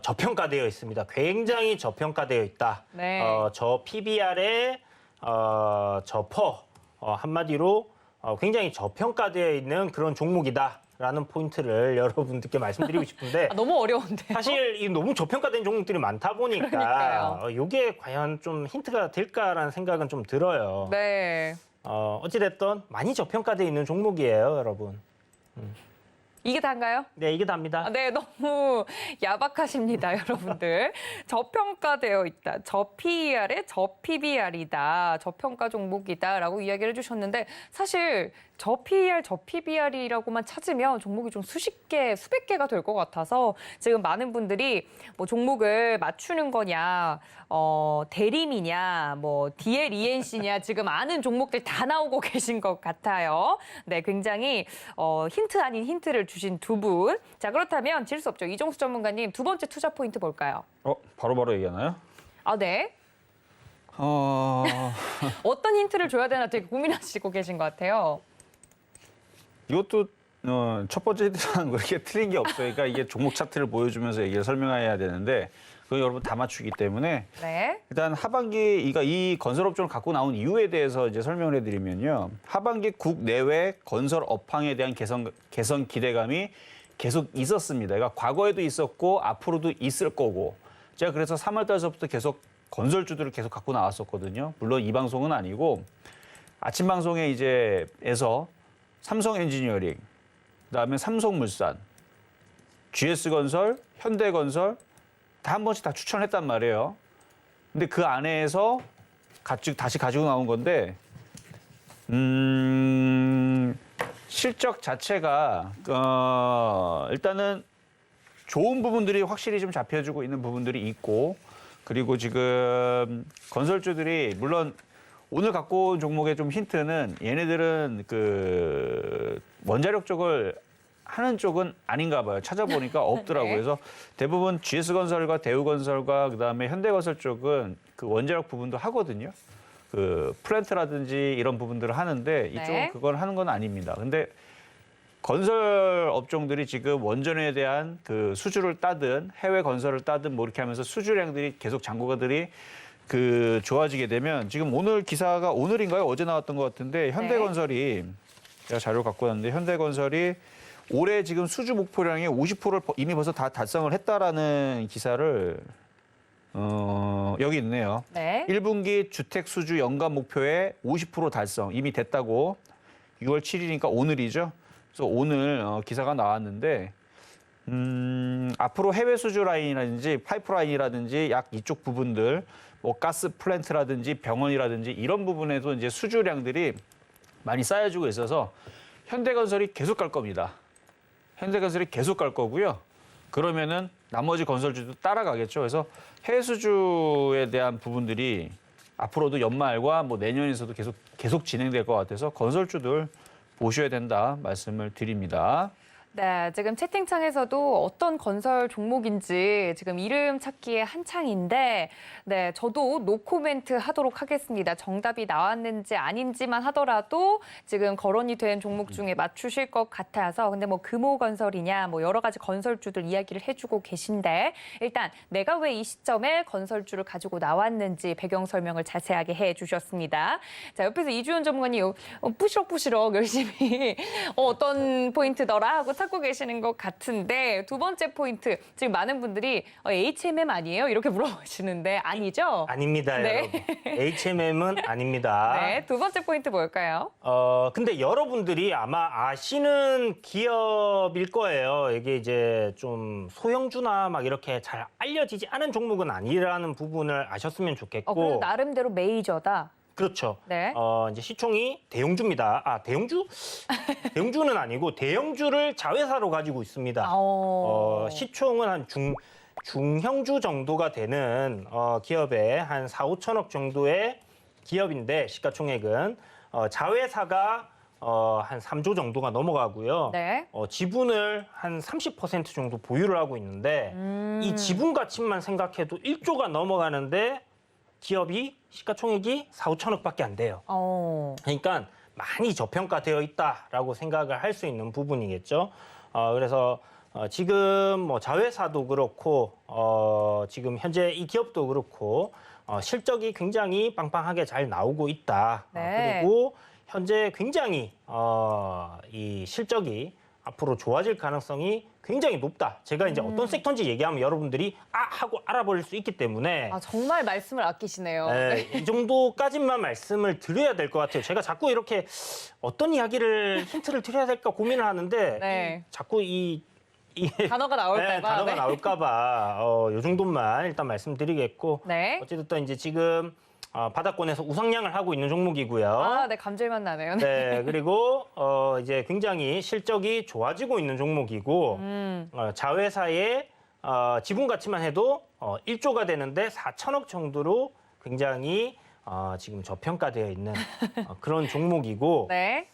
저평가되어 있습니다. 굉장히 저평가되어 있다. 네. 저 PBR에 저퍼 한마디로 굉장히 저평가되어 있는 그런 종목이다라는 포인트를 여러분들께 말씀드리고 싶은데 너무 어려운데. 사실 이 너무 저평가된 종목들이 많다 보니까 그러니까요. 이게 과연 좀 힌트가 될까라는 생각은 좀 들어요. 네. 어찌됐든 많이 저평가되어 있는 종목이에요, 여러분. 이게 다인가요? 네, 이게 답니다. 네, 너무 야박하십니다, 여러분들. 저평가되어 있다. 저 PER에 저 PBR이다. 저평가 종목이다라고 이야기를 해주셨는데 사실 저 PER, 저 PBR이라고만 찾으면 종목이 좀 수십 개, 수백 개가 될 것 같아서 지금 많은 분들이 뭐 종목을 맞추는 거냐, 대림이냐, 뭐 DLENC냐 지금 아는 종목들 다 나오고 계신 것 같아요. 네, 굉장히 힌트 아닌 힌트를 주신 두 분. 자, 그렇다면 질 수 없죠. 이종수 전문가님 두 번째 투자 포인트 볼까요? 바로바로 얘기하나요? 아, 네. 어떤 힌트를 줘야 되나 되게 고민하시고 계신 것 같아요. 이것도 첫 번째 힌트랑 그렇게 틀린 게 없어요. 그러니까 이게 종목 차트를 보여주면서 얘기를 설명해야 되는데 그거 여러분 다 맞추기 때문에 네. 일단 하반기 이 건설업종을 갖고 나온 이유에 대해서 이제 설명을 해드리면요. 하반기 국내외 건설 업황에 대한 개선 기대감이 계속 있었습니다. 그러니까 과거에도 있었고 앞으로도 있을 거고 제가 그래서 3월 달서부터 계속 건설주들을 계속 갖고 나왔었거든요. 물론 이 방송은 아니고 아침 방송에 에서 삼성 엔지니어링, 그다음에 삼성물산, GS건설, 현대건설 다 한 번씩 다 추천했단 말이에요. 근데 그 안에서 다시 가지고 나온 건데 실적 자체가 일단은 좋은 부분들이 확실히 좀 잡혀주고 있는 부분들이 있고 그리고 지금 건설주들이 물론 오늘 갖고 온 종목의 좀 힌트는 얘네들은 그 원자력 쪽을 하는 쪽은 아닌가 봐요. 찾아보니까 없더라고요. 네. 그래서 대부분 GS건설과 대우건설과 그다음에 현대건설 쪽은 그 원자력 부분도 하거든요. 그 플랜트라든지 이런 부분들을 하는데 이쪽은 네. 그걸 하는 건 아닙니다. 근데 건설 업종들이 지금 원전에 대한 그 수주를 따든 해외 건설을 따든 뭐 이렇게 하면서 수주량들이 계속 잔고가들이 그 좋아지게 되면 지금 오늘 기사가 오늘인가요? 어제 나왔던 것 같은데 현대건설이 제가 자료 갖고 왔는데 현대건설이 올해 지금 수주 목표량의 50%를 이미 벌써 다 달성을 했다라는 기사를 여기 있네요. 네. 1분기 주택 수주 연간 목표의 50% 달성 이미 됐다고 6월 7일이니까 오늘이죠. 그래서 오늘 기사가 나왔는데 앞으로 해외 수주 라인이라든지 파이프라인이라든지 약 이쪽 부분들 뭐 가스 플랜트라든지 병원이라든지 이런 부분에도 이제 수주량들이 많이 쌓여지고 있어서 현대건설이 계속 갈 겁니다. 현대건설이 계속 갈 거고요. 그러면은 나머지 건설주도 따라가겠죠. 그래서 해외 수주에 대한 부분들이 앞으로도 연말과 뭐 내년에서도 계속 진행될 것 같아서 건설주들 보셔야 된다 말씀을 드립니다. 네, 지금 채팅창에서도 어떤 건설 종목인지 지금 이름 찾기에 한창인데, 네, 저도 노코멘트 하도록 하겠습니다. 정답이 나왔는지 아닌지만 하더라도 지금 거론이 된 종목 중에 맞추실 것 같아서, 근데 뭐 금호건설이냐, 뭐 여러 가지 건설주들 이야기를 해주고 계신데, 일단 내가 왜 이 시점에 건설주를 가지고 나왔는지 배경 설명을 자세하게 해주셨습니다. 자, 옆에서 이주연 전문가님 뿌시럭뿌시럭 열심히 어떤 포인트더라 하고 찾고 계시는 것 같은데, 두 번째 포인트, 지금 많은 분들이 HMM 아니에요? 이렇게 물어보시는데 아니죠? 아닙니다, 네. 여러분. HMM은 아닙니다. 네, 두 번째 포인트 뭘까요? 근데 여러분들이 아마 아시는 기업일 거예요. 이게 이제 좀 소형주나 막 이렇게 잘 알려지지 않은 종목은 아니라는 부분을 아셨으면 좋겠고. 그래도 나름대로 메이저다. 그렇죠. 네. 이제 시총이 대형주입니다. 아, 대형주? 대형주는 아니고 대형주를 자회사로 가지고 있습니다. 시총은 한 중형주 정도가 되는 기업의 한 4, 5천억 정도의 기업인데, 시가총액은 자회사가 한 3조 정도가 넘어가고요. 네. 지분을 한 30% 정도 보유를 하고 있는데, 이 지분 가치만 생각해도 1조가 넘어가는데 기업이 시가총액이 4, 5천억밖에 안 돼요. 그러니까 많이 저평가되어 있다라고 생각을 할 수 있는 부분이겠죠. 그래서 지금 뭐 자회사도 그렇고 지금 현재 이 기업도 그렇고 실적이 굉장히 빵빵하게 잘 나오고 있다. 네. 그리고 현재 굉장히 이 실적이 앞으로 좋아질 가능성이 굉장히 높다. 제가 이제 어떤 섹터인지 얘기하면 여러분들이 하고 알아볼 수 있기 때문에 정말 말씀을 아끼시네요. 네, 이 정도까지만 말씀을 드려야 될 것 같아요. 제가 자꾸 이렇게 어떤 이야기를 힌트를 드려야 될까 고민을 하는데 네. 자꾸 이 단어가 나올까 봐. 네, 단어가 나올까 봐 요 정도만 일단 말씀드리겠고, 네. 어쨌든 이제 지금 바닥권에서 우상향을 하고 있는 종목이고요. 네, 감질만 나네요. 네, 그리고 이제 굉장히 실적이 좋아지고 있는 종목이고, 자회사의 지분 가치만 해도 1조가 되는데 4천억 정도로 굉장히 지금 저평가되어 있는 그런 종목이고, 네.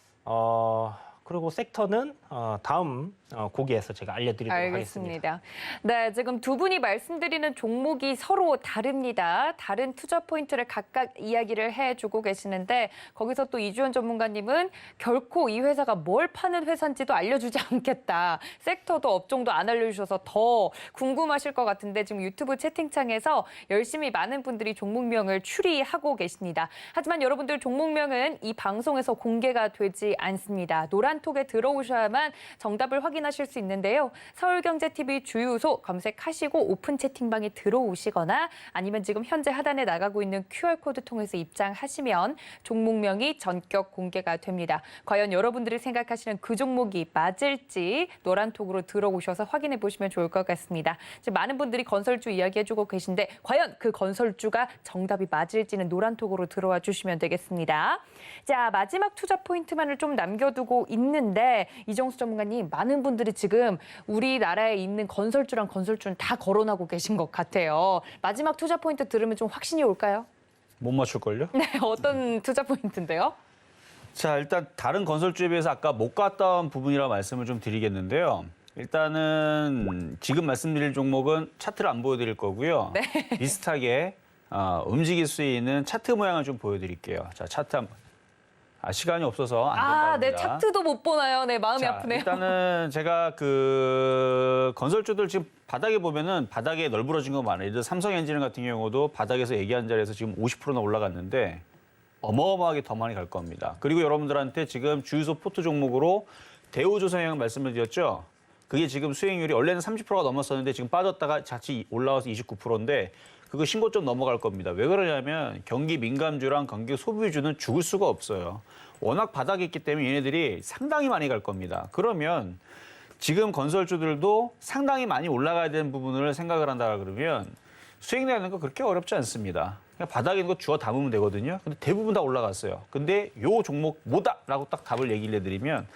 그리고 섹터는 다음 고기에서 제가 알려드리도록 하겠습니다. 알겠습니다. 네, 지금 두 분이 말씀드리는 종목이 서로 다릅니다. 다른 투자 포인트를 각각 이야기를 해주고 계시는데, 거기서 또 이주연 전문가님은 결코 이 회사가 뭘 파는 회사인지도 알려주지 않겠다. 섹터도 업종도 안 알려주셔서 더 궁금하실 것 같은데, 지금 유튜브 채팅창에서 열심히 많은 분들이 종목명을 추리하고 계십니다. 하지만 여러분들, 종목명은 이 방송에서 공개가 되지 않습니다. 노란톡에 들어오셔야만 정답을 확인하실 수 있는데요. 서울경제TV 주유소 검색하시고 오픈 채팅방에 들어오시거나, 아니면 지금 현재 하단에 나가고 있는 QR코드 통해서 입장하시면 종목명이 전격 공개가 됩니다. 과연 여러분들이 생각하시는 그 종목이 맞을지 노란톡으로 들어오셔서 확인해 보시면 좋을 것 같습니다. 지금 많은 분들이 건설주 이야기해주고 계신데, 과연 그 건설주가 정답이 맞을지는 노란톡으로 들어와 주시면 되겠습니다. 자, 마지막 투자 포인트만을 좀 남겨두고 있는데, 이정수 전문가님, 많은 분들이 지금 우리나라에 있는 건설주랑 건설주는 다 거론하고 계신 것 같아요. 마지막 투자 포인트 들으면 좀 확신이 올까요? 못 맞출걸요? 네, 어떤 투자 포인트인데요? 자, 일단 다른 건설주에 비해서 아까 못 갔던 부분이라 말씀을 좀 드리겠는데요. 일단은 지금 말씀드릴 종목은 차트를 안 보여드릴 거고요. 네. 비슷하게 움직일 수 있는 차트 모양을 좀 보여드릴게요. 자, 차트 한번. 시간이 없어서 안 된답니다. 네, 차트도 못 보나요? 네, 마음이 자, 아프네요. 일단은 제가 그 건설주들 지금 바닥에 보면은 바닥에 널브러진 거 많아요. 예를 들어 삼성엔지니어 같은 경우도 바닥에서 얘기한 자리에서 지금 50%나 올라갔는데 어마어마하게 더 많이 갈 겁니다. 그리고 여러분들한테 지금 주유소 포트 종목으로 대우조선해양 말씀을 드렸죠. 그게 지금 수익률이 원래는 30%가 넘었었는데 지금 빠졌다가 자칫 올라와서 29%인데 그거 신고점 넘어갈 겁니다. 왜 그러냐면 경기 민감주랑 경기 소비주는 죽을 수가 없어요. 워낙 바닥에 있기 때문에 얘네들이 상당히 많이 갈 겁니다. 그러면 지금 건설주들도 상당히 많이 올라가야 되는 부분을 생각을 한다 그러면 수익 내는 거 그렇게 어렵지 않습니다. 그냥 바닥에 있는 거 주워 담으면 되거든요. 근데 대부분 다 올라갔어요. 근데 요 종목 뭐다라고 딱 답을 얘기를 해드리면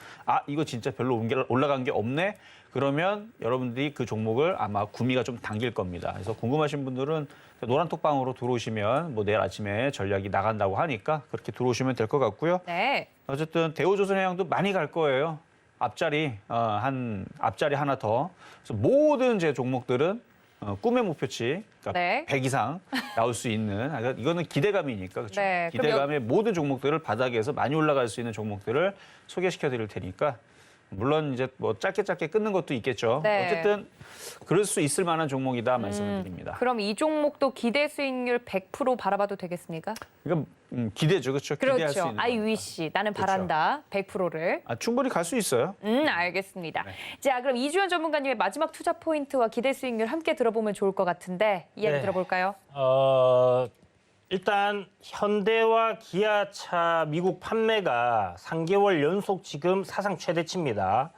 이거 진짜 별로 올라간 게 없네? 그러면 여러분들이 그 종목을 아마 구미가 좀 당길 겁니다. 그래서 궁금하신 분들은 노란톡방으로 들어오시면 뭐 내일 아침에 전략이 나간다고 하니까 그렇게 들어오시면 될 것 같고요. 네. 어쨌든 대우조선해양도 많이 갈 거예요. 앞자리 앞자리 하나 더. 그래서 모든 제 종목들은 꿈의 목표치, 그러니까 네. 100 이상 나올 수 있는. 그러니까 이거는 기대감이니까 그렇죠. 네, 그럼 기대감의 모든 종목들을 바닥에서 많이 올라갈 수 있는 종목들을 소개시켜 드릴 테니까. 물론 이제 뭐 짧게 끊는 것도 있겠죠. 네. 어쨌든 그럴 수 있을 만한 종목이다 말씀을 드립니다. 그럼 이 종목도 기대 수익률 100% 바라봐도 되겠습니까? 그러니까 기대죠, 그렇죠? 기대할 수 그렇죠. 있는. I 거니까. wish. 나는 그렇죠. 바란다. 100%를. 충분히 갈 수 있어요. 알겠습니다. 네. 자, 그럼 이주연 전문가님의 마지막 투자 포인트와 기대 수익률 함께 들어보면 좋을 것 같은데 이야기 네. 들어볼까요? 일단 현대와 기아차 미국 판매가 3개월 연속 지금 사상 최대치입니다.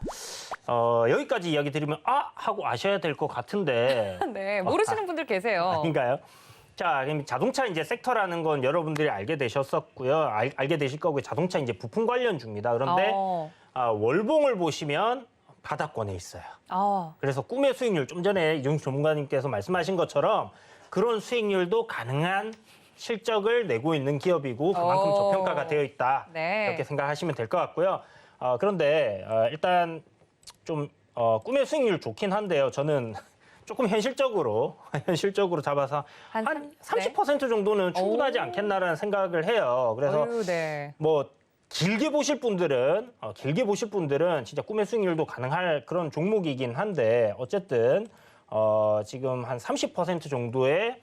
여기까지 이야기 드리면 하고 아셔야 될 것 같은데 네, 모르시는 분들 계세요. 아닌가요? 자, 그럼 자동차 이제 섹터라는 건 여러분들이 알게 되셨었고요. 알게 되실 거고요. 자동차 이제 부품 관련주입니다. 그런데 월봉을 보시면 바닥권에 있어요. 그래서 꿈의 수익률, 좀 전에 이종수 전문가님께서 말씀하신 것처럼 그런 수익률도 가능한 실적을 내고 있는 기업이고 그만큼 저평가가 되어 있다. 네. 이렇게 생각하시면 될 것 같고요. 그런데 일단 좀 꿈의 수익률 좋긴 한데요. 저는 조금 현실적으로 잡아서 한 30% 정도는 충분하지 않겠나라는 생각을 해요. 그래서 네. 뭐 길게 보실 분들은 진짜 꿈의 수익률도 가능할 그런 종목이긴 한데 어쨌든 지금 한 30% 정도의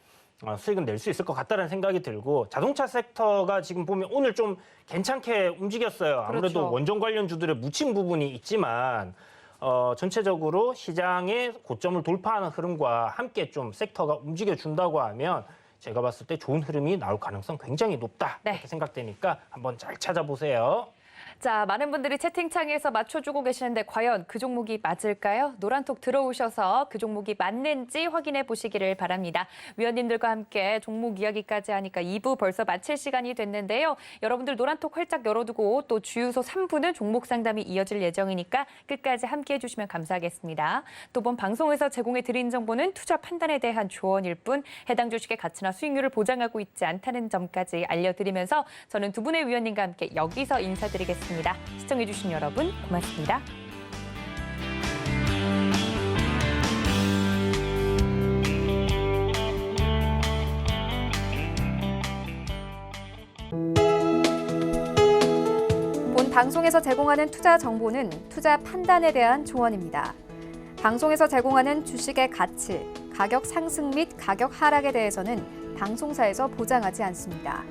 수익은 낼 수 있을 것 같다는 생각이 들고 자동차 섹터가 지금 보면 오늘 좀 괜찮게 움직였어요. 아무래도 그렇죠. 원전 관련주들의 묻힌 부분이 있지만 전체적으로 시장의 고점을 돌파하는 흐름과 함께 좀 섹터가 움직여준다고 하면 제가 봤을 때 좋은 흐름이 나올 가능성 굉장히 높다 네. 이렇게 생각되니까 한번 잘 찾아보세요. 자, 많은 분들이 채팅창에서 맞춰주고 계시는데 과연 그 종목이 맞을까요? 노란톡 들어오셔서 그 종목이 맞는지 확인해 보시기를 바랍니다. 위원님들과 함께 종목 이야기까지 하니까 2부 벌써 마칠 시간이 됐는데요. 여러분들 노란톡 활짝 열어두고 또 주유소 3부는 종목 상담이 이어질 예정이니까 끝까지 함께해 주시면 감사하겠습니다. 또 본 방송에서 제공해 드린 정보는 투자 판단에 대한 조언일 뿐 해당 주식의 가치나 수익률을 보장하고 있지 않다는 점까지 알려드리면서 저는 두 분의 위원님과 함께 여기서 인사드리겠습니다. 시청해주신 여러분 고맙습니다. 본 방송에서 제공하는 투자 정보는 투자 판단에 대한 조언입니다. 방송에서 제공하는 주식의 가치, 가격 상승 및 가격 하락에 대해서는 방송사에서 보장하지 않습니다.